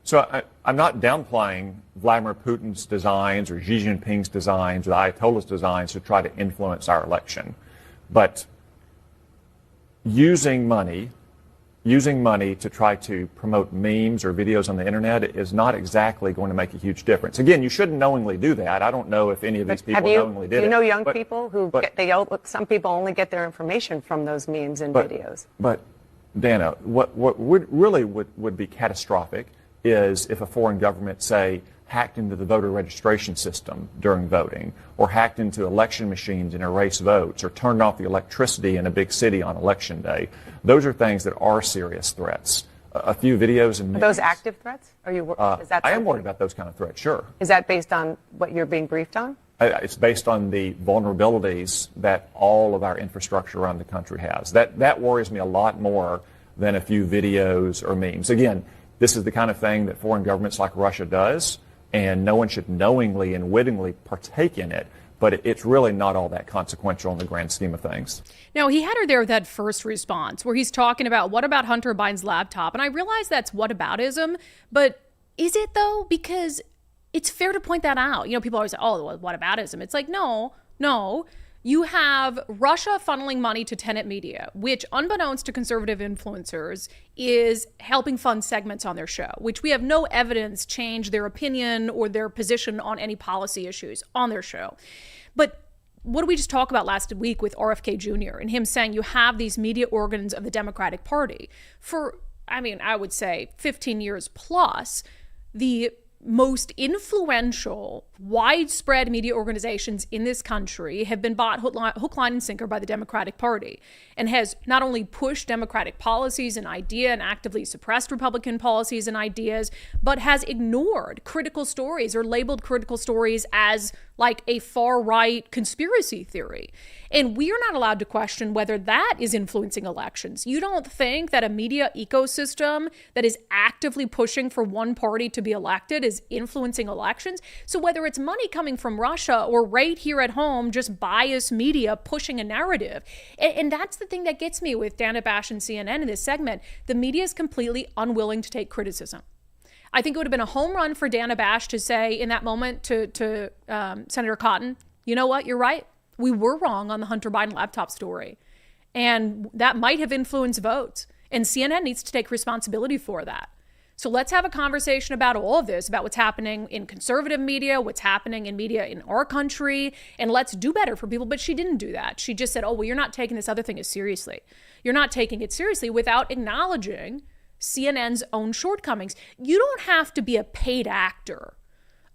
Speaker 5: So I'm not downplaying Vladimir Putin's designs or Xi Jinping's designs or the Ayatollah's designs to try to influence our election. But using money to try to promote memes or videos on the internet is not exactly going to make a huge difference. Again, you shouldn't knowingly do that. I don't know if any of these people knowingly did it.
Speaker 4: Do you know young people who some people only get their information from those memes and videos?
Speaker 5: But Dana, what would be catastrophic is if a foreign government, say, hacked into the voter registration system during voting, or hacked into election machines and erased votes, or turned off the electricity in a big city on election day. Those are things that are serious threats. A few videos and
Speaker 4: Are those active threats? Are you? Is that
Speaker 5: I am worried about those kind of threats, sure.
Speaker 4: Is that based on what you're being briefed on?
Speaker 5: It's based on the vulnerabilities that all of our infrastructure around the country has. That worries me a lot more than a few videos or memes. Again, this is the kind of thing that foreign governments like Russia does, and no one should knowingly and wittingly partake in it. But it's really not all that consequential in the grand scheme of things.
Speaker 1: Now, he had her there with that first response where he's talking about what about Hunter Biden's laptop? And I realize that's whataboutism, but is it though? Because it's fair to point that out. You know, people always say, oh, well, whataboutism. It's like, no. You have Russia funneling money to Tenet Media, which, unbeknownst to conservative influencers, is helping fund segments on their show, which we have no evidence change their opinion or their position on any policy issues on their show. But what did we just talk about last week with RFK Jr. and him saying you have these media organs of the Democratic Party for, I would say 15 years plus, the most influential, widespread media organizations in this country have been bought hook, line, and sinker by the Democratic Party, and has not only pushed Democratic policies and idea and actively suppressed Republican policies and ideas, but has ignored critical stories or labeled critical stories as like a far-right conspiracy theory. And we are not allowed to question whether that is influencing elections. You don't think that a media ecosystem that is actively pushing for one party to be elected is influencing elections? So whether it's money coming from Russia or right here at home, just biased media pushing a narrative. And that's the thing that gets me with Dana Bash and CNN in this segment. The media is completely unwilling to take criticism. I think it would have been a home run for Dana Bash to say in that moment to Senator Cotton, you know what, you're right. We were wrong on the Hunter Biden laptop story. And that might have influenced votes. And CNN needs to take responsibility for that. So let's have a conversation about all of this, about what's happening in conservative media, what's happening in media in our country, and let's do better for people. But she didn't do that. She just said, oh, well, you're not taking this other thing as seriously. You're not taking it seriously without acknowledging CNN's own shortcomings. You don't have to be a paid actor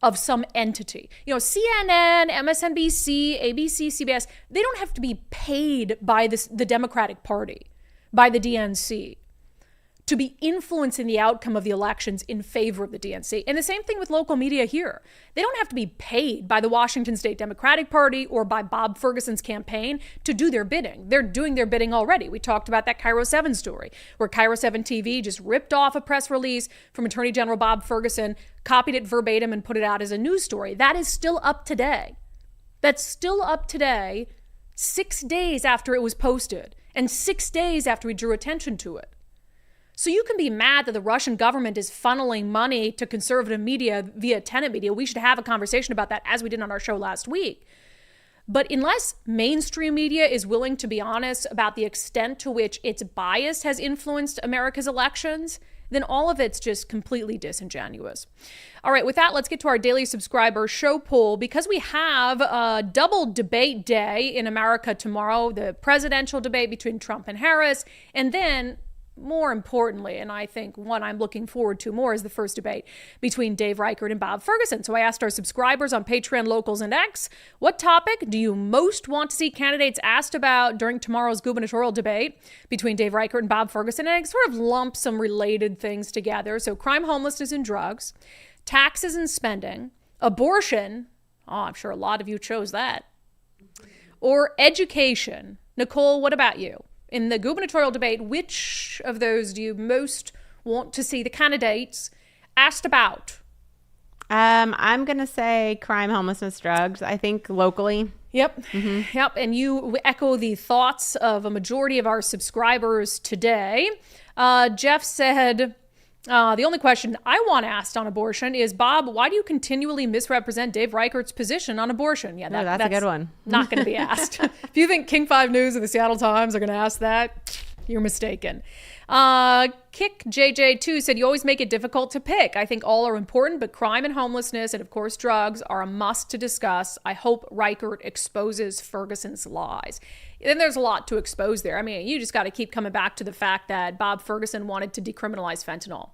Speaker 1: of some entity. You know, CNN, MSNBC, ABC, CBS, they don't have to be paid by the Democratic Party, by the DNC, to be influencing the outcome of the elections in favor of the DNC. And the same thing with local media here. They don't have to be paid by the Washington State Democratic Party or by Bob Ferguson's campaign to do their bidding. They're doing their bidding already. We talked about that Cairo 7 story, where Cairo 7 TV just ripped off a press release from Attorney General Bob Ferguson, copied it verbatim, and put it out as a news story. That is still up today. That's still up today, 6 days after it was posted, and 6 days after we drew attention to it. So you can be mad that the Russian government is funneling money to conservative media via Tenet Media. We should have a conversation about that, as we did on our show last week. But unless mainstream media is willing to be honest about the extent to which its bias has influenced America's elections, then all of it's just completely disingenuous. All right, with that, let's get to our daily subscriber show poll. Because we have a double debate day in America tomorrow, the presidential debate between Trump and Harris, and then more importantly, and I think one I'm looking forward to more, is the first debate between Dave Reichert and Bob Ferguson. So I asked our subscribers on Patreon, Locals, and X, what topic do you most want to see candidates asked about during tomorrow's gubernatorial debate between Dave Reichert and Bob Ferguson? And I sort of lumped some related things together. So crime, homelessness, and drugs, taxes and spending, abortion, I'm sure a lot of you chose that, or education. Nicole, what about you? In the gubernatorial debate, which of those do you most want to see the candidates asked about?
Speaker 2: I'm going to say crime, homelessness, drugs. I think locally.
Speaker 1: Yep. Mm-hmm. Yep. And you echo the thoughts of a majority of our subscribers today. Jeff said, the only question I want asked on abortion is, Bob, why do you continually misrepresent Dave Reichert's position on abortion? Yeah,
Speaker 2: that's a good one.
Speaker 1: Not going to be asked. If you think King 5 News and the Seattle Times are going to ask that, you're mistaken. Kick JJ2 said, you always make it difficult to pick. I think all are important, but crime and homelessness and, of course, drugs are a must to discuss. I hope Reichert exposes Ferguson's lies. Then there's a lot to expose there. I mean, you just got to keep coming back to the fact that Bob Ferguson wanted to decriminalize fentanyl.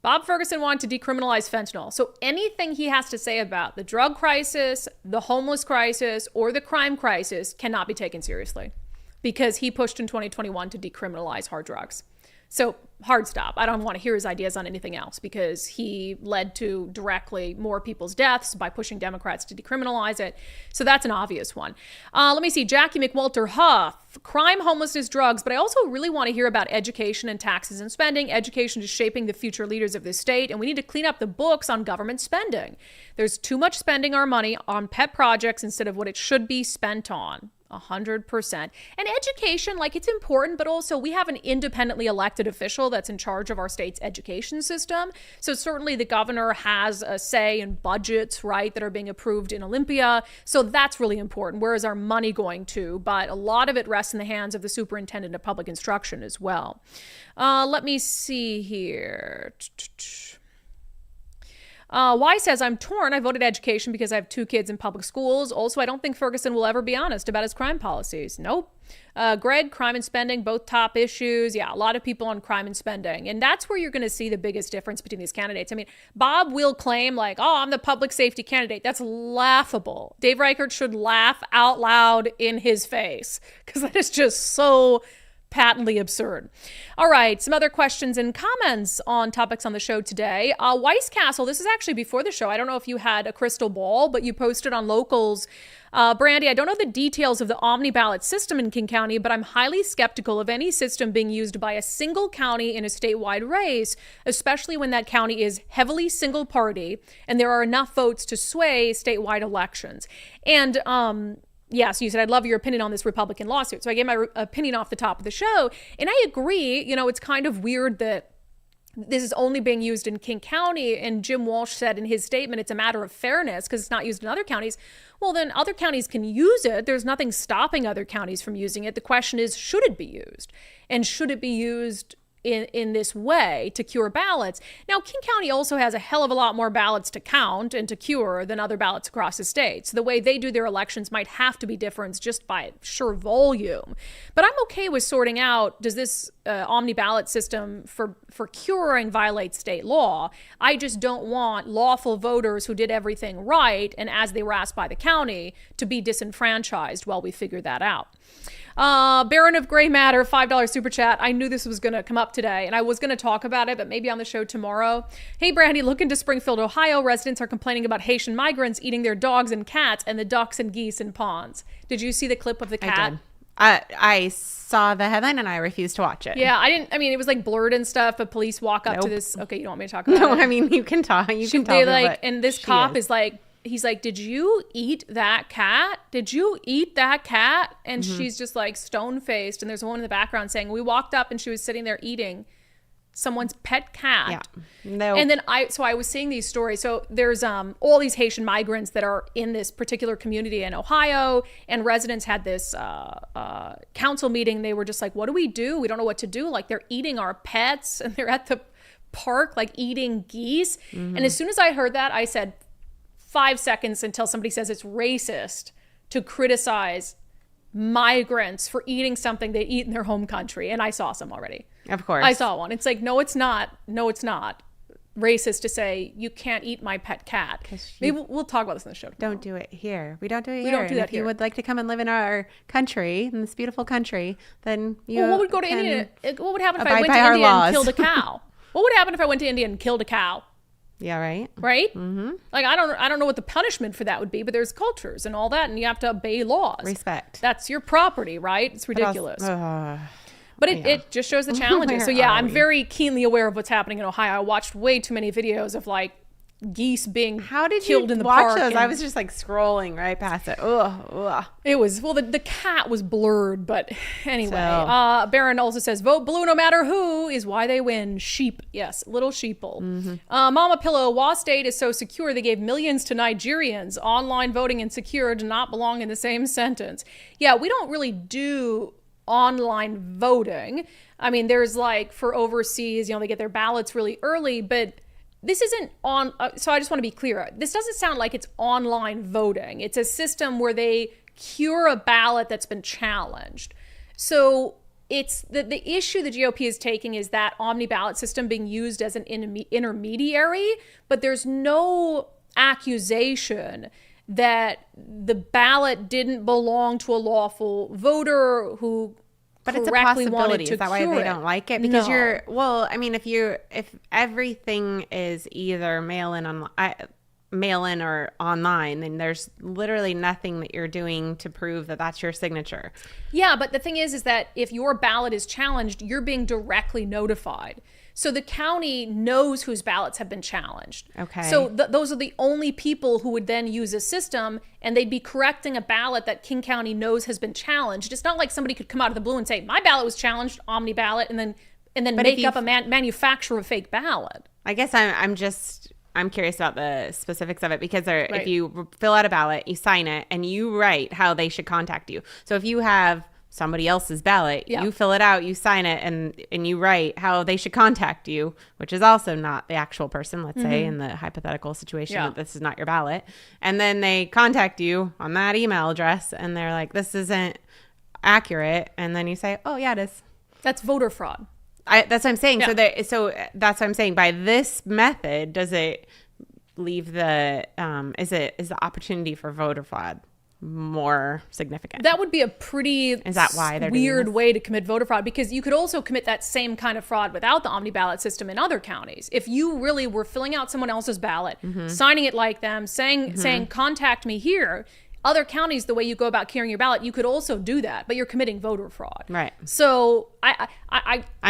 Speaker 1: Bob Ferguson wanted to decriminalize fentanyl. So anything he has to say about the drug crisis, the homeless crisis, or the crime crisis cannot be taken seriously because he pushed in 2021 to decriminalize hard drugs. So hard stop. I don't want to hear his ideas on anything else because he led to directly more people's deaths by pushing Democrats to decriminalize it. So that's an obvious one. Let me see. Jackie McWalter Huff, crime, homelessness, drugs. But I also really want to hear about education and taxes and spending. Education is shaping the future leaders of this state, and we need to clean up the books on government spending. There's too much spending our money on pet projects instead of what it should be spent on. 100%. And education, like, it's important, but also we have an independently elected official that's in charge of our state's education system. So certainly the governor has a say in budgets, right, that are being approved in Olympia. So that's really important. Where is our money going to? But a lot of it rests in the hands of the superintendent of public instruction as well. Let me see here. Y says, I'm torn. I voted education because I have 2 kids in public schools. Also, I don't think Ferguson will ever be honest about his crime policies. Nope. Greg, crime and spending, both top issues. Yeah, a lot of people on crime and spending. And that's where you're going to see the biggest difference between these candidates. I mean, Bob will claim like, oh, I'm the public safety candidate. That's laughable. Dave Reichert should laugh out loud in his face because that is just so patently absurd. All right, some other questions and comments on topics on the show today. Weiss Castle, this is actually before the show. I don't know if you had a crystal ball, but you posted on Locals. Brandi, I don't know the details of the omni-ballot system in King County, but I'm highly skeptical of any system being used by a single county in a statewide race, especially when that county is heavily single party and there are enough votes to sway statewide elections. And yes, you said, I'd love your opinion on this Republican lawsuit. So I gave my opinion off the top of the show. And I agree, you know, it's kind of weird that this is only being used in King County. And Jim Walsh said in his statement, it's a matter of fairness because it's not used in other counties. Well, then other counties can use it. There's nothing stopping other counties from using it. The question is, should it be used? And should it be used in this way to cure ballots? Now, King County also has a hell of a lot more ballots to count and to cure than other ballots across the state. So the way they do their elections might have to be different just by sheer volume. But I'm okay with sorting out, does this omni-ballot system for curing violate state law? I just don't want lawful voters who did everything right and as they were asked by the county to be disenfranchised while we figure that out. Baron of Gray Matter, $5 super chat. I knew this was going to come up today and I was going to talk about it, but maybe on the show tomorrow. Hey, Brandi, look into Springfield, Ohio. Residents are complaining about Haitian migrants eating their dogs and cats and the ducks and geese in ponds. Did you see the clip of the cat?
Speaker 2: I did. I saw the headline and I refused to watch it.
Speaker 1: Yeah, I mean, it was like blurred and stuff, but police walk up to this. Okay, you don't want me to talk about it?
Speaker 2: No, I mean, you can talk. You can tell
Speaker 1: like, and this cop is like, he's like, did you eat that cat? Did you eat that cat? And she's just like stone-faced. And there's a woman in the background saying, we walked up and she was sitting there eating someone's pet cat.
Speaker 2: Yeah. No.
Speaker 1: And then I was seeing these stories. So there's all these Haitian migrants that are in this particular community in Ohio, and residents had this council meeting. They were just like, what do? We don't know what to do. Like, they're eating our pets, and they're at the park, like, eating geese. And as soon as I heard that, I said 5 seconds until somebody says it's racist to criticize migrants for eating something they eat in their home country. And I saw some already.
Speaker 2: Of course.
Speaker 1: I saw one. It's like, no, it's not. No, it's not racist to say you can't eat my pet cat. Maybe we'll talk about this in the show tomorrow.
Speaker 2: Don't do it here. We don't do it here.
Speaker 1: We don't do that
Speaker 2: if you would like to come and live in our country, in this beautiful country, then you
Speaker 1: Well, what would go to India? What would happen if I
Speaker 2: abide
Speaker 1: went
Speaker 2: by
Speaker 1: to
Speaker 2: our
Speaker 1: India
Speaker 2: laws.
Speaker 1: and killed a cow? What would happen if I went to India and killed a cow?
Speaker 2: Yeah, right.
Speaker 1: Right? Mm-hmm. Like, I don't know what the punishment for that would be, but there's cultures and all that, and you have to obey laws.
Speaker 2: Respect.
Speaker 1: That's your property, right? It's ridiculous. But
Speaker 2: yeah.
Speaker 1: it just shows the challenges.
Speaker 2: Where
Speaker 1: So yeah,
Speaker 2: are
Speaker 1: I'm
Speaker 2: we?
Speaker 1: very keenly aware of what's happening in Ohio. I watched way too many videos of like geese being
Speaker 2: How did
Speaker 1: killed
Speaker 2: you
Speaker 1: in the
Speaker 2: watch
Speaker 1: park.
Speaker 2: those?
Speaker 1: and
Speaker 2: I was just like scrolling right past it. Ugh.
Speaker 1: It was, well, the cat was blurred, but anyway.
Speaker 2: So-
Speaker 1: Baron also says, vote blue no matter who is why they win. Sheep. Yes, little sheeple. Mama Pillow, WA State is so secure they gave millions to Nigerians. Online voting and secure do not belong in the same sentence. Yeah, we don't really do online voting. I mean, there's like for overseas, they get their ballots really early, but this isn't on. So I just want to be clear. This doesn't sound like it's online voting. It's a system where they cure a ballot that's been challenged. So it's the issue the GOP is taking is that omni ballot system being used as an intermediary, but there's no accusation that the ballot didn't belong to a lawful voter who
Speaker 2: But it's a
Speaker 1: correctly wanted
Speaker 2: possibility.
Speaker 1: to
Speaker 2: Is that why
Speaker 1: cure
Speaker 2: they
Speaker 1: it.
Speaker 2: don't like it? Because
Speaker 1: No.
Speaker 2: if everything is either mail in or online, then there's literally nothing that you're doing to prove that that's your signature.
Speaker 1: Yeah, but the thing is that if your ballot is challenged, you're being directly notified. So the county knows whose ballots have been challenged.
Speaker 2: Okay.
Speaker 1: So those are the only people who would then use a system, and they'd be correcting a ballot that King County knows has been challenged. It's not like somebody could come out of the blue and say, my ballot was challenged, omni ballot, and then
Speaker 2: But
Speaker 1: make up a manufacture a fake ballot.
Speaker 2: I guess I'm curious about the specifics of it because
Speaker 1: Right.
Speaker 2: if you fill out a ballot, you sign it, and you write how they should contact you. So if you have somebody else's ballot,
Speaker 1: Yeah.
Speaker 2: you fill it out, you sign it, and you write how they should contact you, which is also not the actual person, let's say, in the hypothetical situation
Speaker 1: Yeah.
Speaker 2: that this is not your ballot. And then they contact you on that email address, and they're like, this isn't accurate. And then you say, oh, yeah, it is.
Speaker 1: That's voter fraud.
Speaker 2: That's what I'm saying.
Speaker 1: Yeah.
Speaker 2: So that's what I'm saying. By this method, does it leave the is the opportunity for voter fraud more significant?
Speaker 1: That would be a pretty
Speaker 2: Is that why they're doing
Speaker 1: weird
Speaker 2: this?
Speaker 1: way to commit voter fraud, because you could also commit that same kind of fraud without the omni ballot system in other counties. If you really were filling out someone else's ballot, signing it like them, saying contact me here, other counties, the way you go about carrying your ballot, you could also do that, but you're committing voter fraud.
Speaker 2: Right.
Speaker 1: So I'm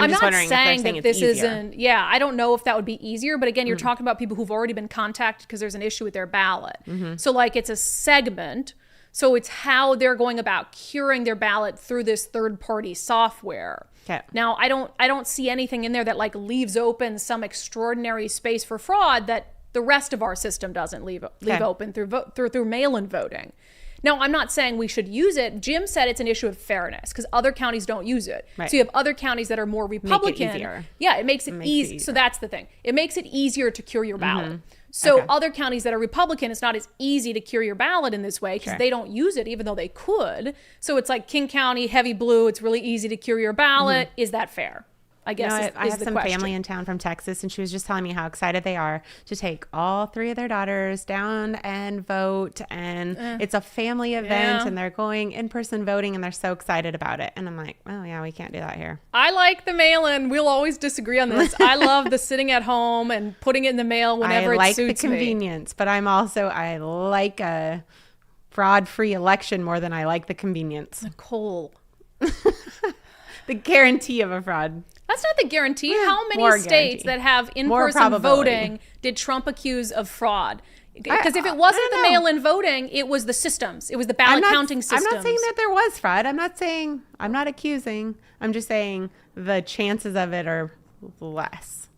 Speaker 2: just
Speaker 1: not
Speaker 2: wondering if they're
Speaker 1: saying
Speaker 2: saying
Speaker 1: that
Speaker 2: it's
Speaker 1: this
Speaker 2: easier.
Speaker 1: isn't. Yeah, I don't know if that would be easier, but again, you're talking about people who've already been contacted because there's an issue with their ballot. So like it's a segment. So it's how they're going about curing their ballot through this third-party software.
Speaker 2: Okay.
Speaker 1: Now, I don't see anything in there that like leaves open some extraordinary space for fraud that the rest of our system doesn't leave open through mail-in voting. Now, I'm not saying we should use it. Jim said it's an issue of fairness because other counties don't use it.
Speaker 2: Right.
Speaker 1: So you have other counties that are more Republican.
Speaker 2: easier.
Speaker 1: Yeah, it makes it easy. So that's the thing. It makes it easier to cure your ballot. So other counties that are Republican, it's not as easy to cure your ballot in this way because they don't use it, even though they could. So it's like King County, heavy blue. It's really easy to cure your ballot. Is that fair? I guess
Speaker 2: I
Speaker 1: is
Speaker 2: have
Speaker 1: the
Speaker 2: some
Speaker 1: question.
Speaker 2: family in town from Texas, and she was just telling me how excited they are to take all three of their daughters down and vote. And it's a family event,
Speaker 1: Yeah.
Speaker 2: and they're going in-person voting, and they're so excited about it. And I'm like, oh, yeah, we can't do that here.
Speaker 1: I like the mail-in. We'll always disagree on this. I love the sitting at home and putting it in the mail whenever
Speaker 2: I
Speaker 1: it
Speaker 2: like the
Speaker 1: suits me.
Speaker 2: convenience, but I like a fraud-free election more than I like the convenience.
Speaker 1: Nicole.
Speaker 2: The guarantee of a fraud.
Speaker 1: That's not the guarantee. How many
Speaker 2: more
Speaker 1: states
Speaker 2: guarantee.
Speaker 1: that have
Speaker 2: More
Speaker 1: in-person
Speaker 2: probability.
Speaker 1: voting did Trump accuse of fraud? Because if it wasn't the
Speaker 2: don't know.
Speaker 1: mail-in voting, it was the systems. It was the ballot counting systems.
Speaker 2: I'm not saying that there was fraud. I'm not accusing. I'm just saying the chances of it are less.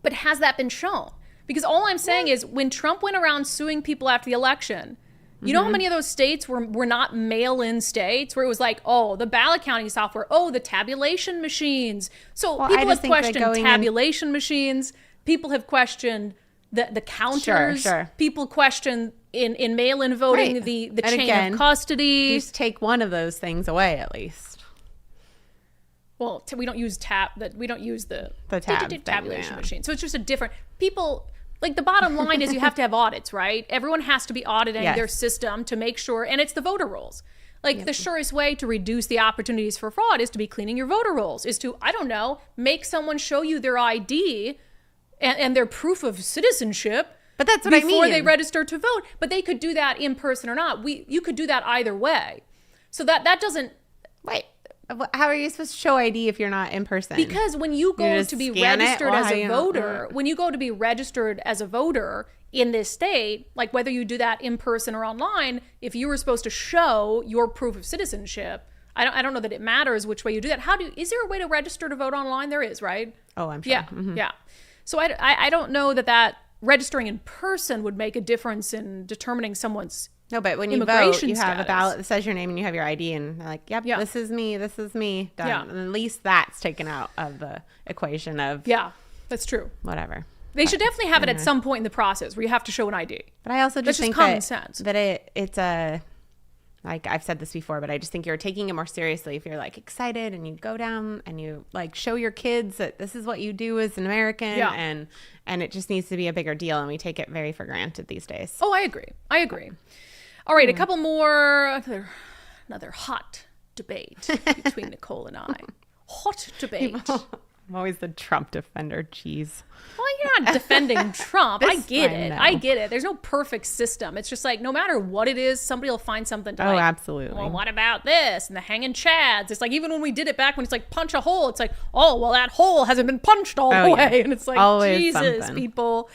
Speaker 1: But has that been shown? Because all I'm saying is when Trump went around suing people after the election, you know how many of those states were not mail-in states where it was like, oh, the ballot counting software, oh, the tabulation machines. So people have questioned tabulation machines. People have questioned the counters.
Speaker 2: Sure.
Speaker 1: People question in mail-in voting the chain of custody.
Speaker 2: Just take one of those things away at least.
Speaker 1: Well, we don't use we don't use the tabulation
Speaker 2: thing,
Speaker 1: machine. So it's just a different people. Like the bottom line is you have to have audits, right? Everyone has to be auditing their system to make sure, and it's the voter rolls. Like the surest way to reduce the opportunities for fraud is to be cleaning your voter rolls, is to, I don't know, make someone show you their ID and their proof of citizenship.
Speaker 2: But that's what I mean.
Speaker 1: Before they register to vote. But they could do that in person or not. You could do that either way. So that doesn't.
Speaker 2: Wait. How are you supposed to show ID if you're not in person?
Speaker 1: Because when you go to be registered as a voter, when you go to be registered as a voter in this state, like whether you do that in person or online, if you were supposed to show your proof of citizenship, I don't know that it matters which way you do that. Is there a way to register to vote online? There is, right?
Speaker 2: Oh, I'm sure.
Speaker 1: Yeah, yeah. So I don't know that registering in person would make a difference in determining someone's
Speaker 2: No, but when you vote, you have a ballot that says your name and you have your ID and they're like, yep, this is me, done. Yeah. And at least that's taken out of the equation of
Speaker 1: that's true.
Speaker 2: Whatever.
Speaker 1: They should definitely have it at some point in the process where you have to show an ID.
Speaker 2: But I also just think
Speaker 1: common sense.
Speaker 2: that it's a, like I've said this before, but I just think you're taking it more seriously if you're like excited and you go down and you like show your kids that this is what you do as an American and it just needs to be a bigger deal and we take it very for granted these days.
Speaker 1: Oh, I agree. All right, a couple more, another hot debate between Nicole and I. Hot debate.
Speaker 2: I'm always the Trump defender. Jeez.
Speaker 1: Well, you're not defending Trump. I get it. There's no perfect system. It's just like no matter what it is, somebody will find something to like.
Speaker 2: Oh, absolutely.
Speaker 1: Well, what about this? And the hanging chads. It's like even when we did it back when it's like punch a hole, it's like, oh, well, that hole hasn't been punched all the way. And it's like, always Jesus, something. People.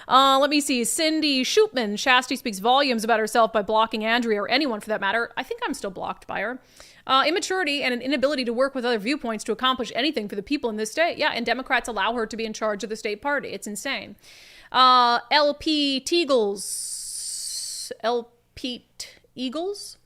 Speaker 1: Let me see. Cindy Shootman. Shasti speaks volumes about herself by blocking Andrea or anyone for that matter. I think I'm still blocked by her. Immaturity and an inability to work with other viewpoints to accomplish anything for the people in this state. Yeah, and Democrats allow her to be in charge of the state party. It's insane. LP Eagles.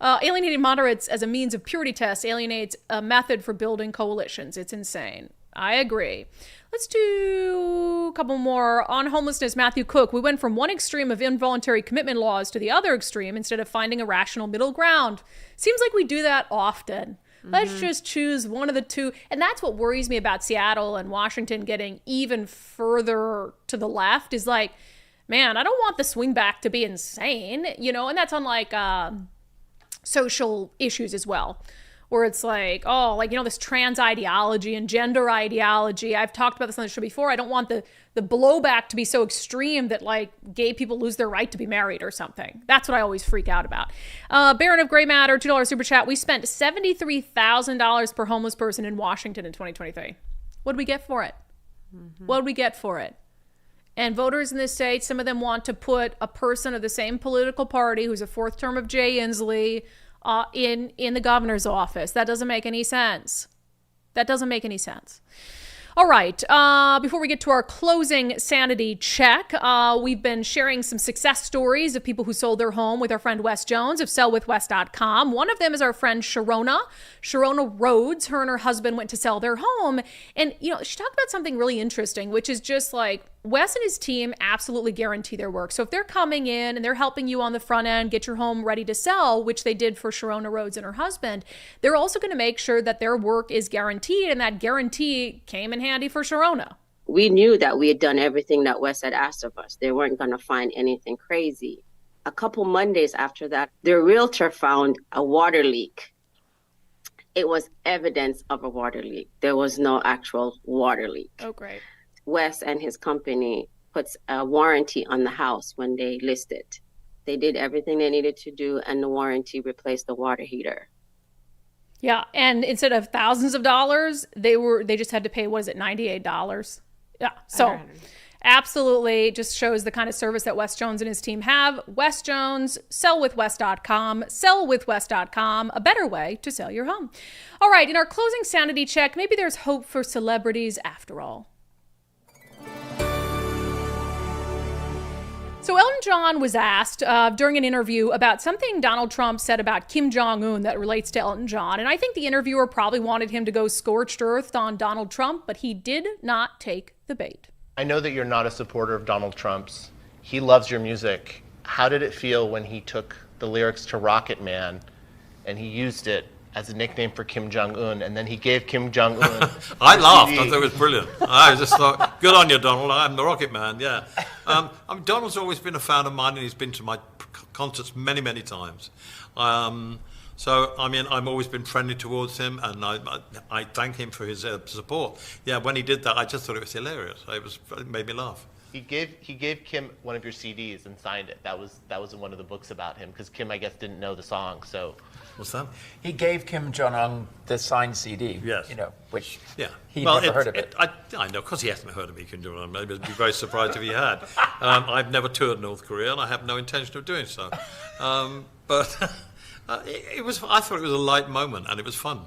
Speaker 1: Alienating moderates as a means of purity tests alienates a method for building coalitions. It's insane. I agree. Let's do a couple more. On homelessness, Matthew Cook. We went from one extreme of involuntary commitment laws to the other extreme instead of finding a rational middle ground. Seems like we do that often. Let's just choose one of the two. And that's what worries me about Seattle and Washington getting even further to the left is like, man, I don't want the swing back to be insane, and that's on like social issues as well. Where it's like, this trans ideology and gender ideology. I've talked about this on the show before. I don't want the blowback to be so extreme that like gay people lose their right to be married or something. That's what I always freak out about. Baron of Gray Matter, $2 super chat. We spent $73,000 per homeless person in Washington in 2023. What did we get for it? What did we get for it? And voters in this state, some of them want to put a person of the same political party who's a fourth term of Jay Inslee in the governor's office. That doesn't make any sense. All right. Before we get to our closing sanity check, we've been sharing some success stories of people who sold their home with our friend Wes Jones of sellwithwes.com. One of them is our friend Sharona Rhodes. Her and her husband went to sell their home. And, she talked about something really interesting, which is just like Wes and his team absolutely guarantee their work. So if they're coming in and they're helping you on the front end, get your home ready to sell, which they did for Sharona Rhodes and her husband, they're also going to make sure that their work is guaranteed. And that guarantee came in handy for Sharona.
Speaker 6: We knew that we had done everything that Wes had asked of us. They weren't going to find anything crazy. A couple Mondays after that, their realtor found a water leak. It was evidence of a water leak. There was no actual water leak.
Speaker 1: Oh, great.
Speaker 6: Wes and his company puts a warranty on the house when they list it. They did everything they needed to do, and the warranty replaced the water heater.
Speaker 1: Yeah, and instead of thousands of dollars, they just had to pay, what is it, $98? Yeah, so Absolutely. Just shows the kind of service that Wes Jones and his team have. Wes Jones, sellwithwes.com, sellwithwes.com, a better way to sell your home. All right, in our closing sanity check, maybe there's hope for celebrities after all. So Elton John was asked during an interview about something Donald Trump said about Kim Jong-un that relates to Elton John. And I think the interviewer probably wanted him to go scorched earth on Donald Trump, but he did not take the bait.
Speaker 7: I know that you're not a supporter of Donald Trump's. He loves your music. How did it feel when he took the lyrics to Rocket Man and he used it as a nickname for Kim Jong-un, and then he gave Kim Jong-un
Speaker 8: I laughed. I thought it was brilliant. I just thought, good on you, Donald. I'm the Rocket Man, yeah. Donald's always been a fan of mine, and he's been to my concerts many, many times. So, I've always been friendly towards him, and I thank him for his support. Yeah, when he did that, I just thought it was hilarious. It made me laugh.
Speaker 7: He gave Kim one of your CDs and signed it. That was in one of the books about him, because Kim, I guess, didn't know the song. So,
Speaker 8: what's that?
Speaker 9: He gave Kim Jong-un the signed CD.
Speaker 8: Yes.
Speaker 9: Which
Speaker 8: yeah.
Speaker 9: he never heard of it.
Speaker 8: I know, because he hasn't heard of me, Kim Jong-un. I'd be very surprised if he had. I've never toured North Korea, and I have no intention of doing so. But it was. I thought it was a light moment, and it was fun.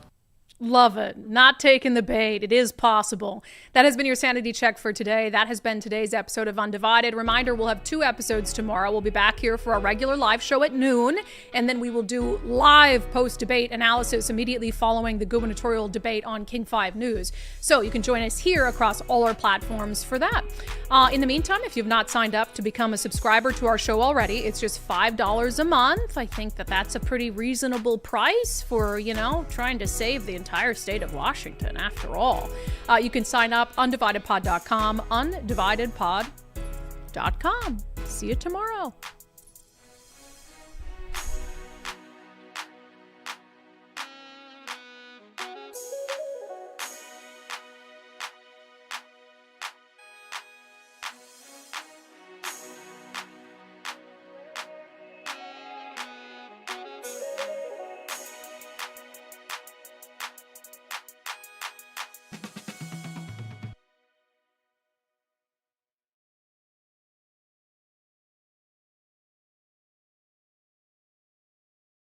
Speaker 1: Love it. Not taking the bait. It is possible. That has been your sanity check for today. That has been today's episode of Undivided. Reminder, we'll have 2 episodes tomorrow. We'll be back here for our regular live show at noon, and then we will do live post-debate analysis immediately following the gubernatorial debate on King 5 News. So you can join us here across all our platforms for that. In the meantime, if you've not signed up to become a subscriber to our show already, it's just $5 a month. I think that's a pretty reasonable price for, trying to save the entire state of Washington, after all. You can sign up, undividedpod.com, undividedpod.com. See you tomorrow.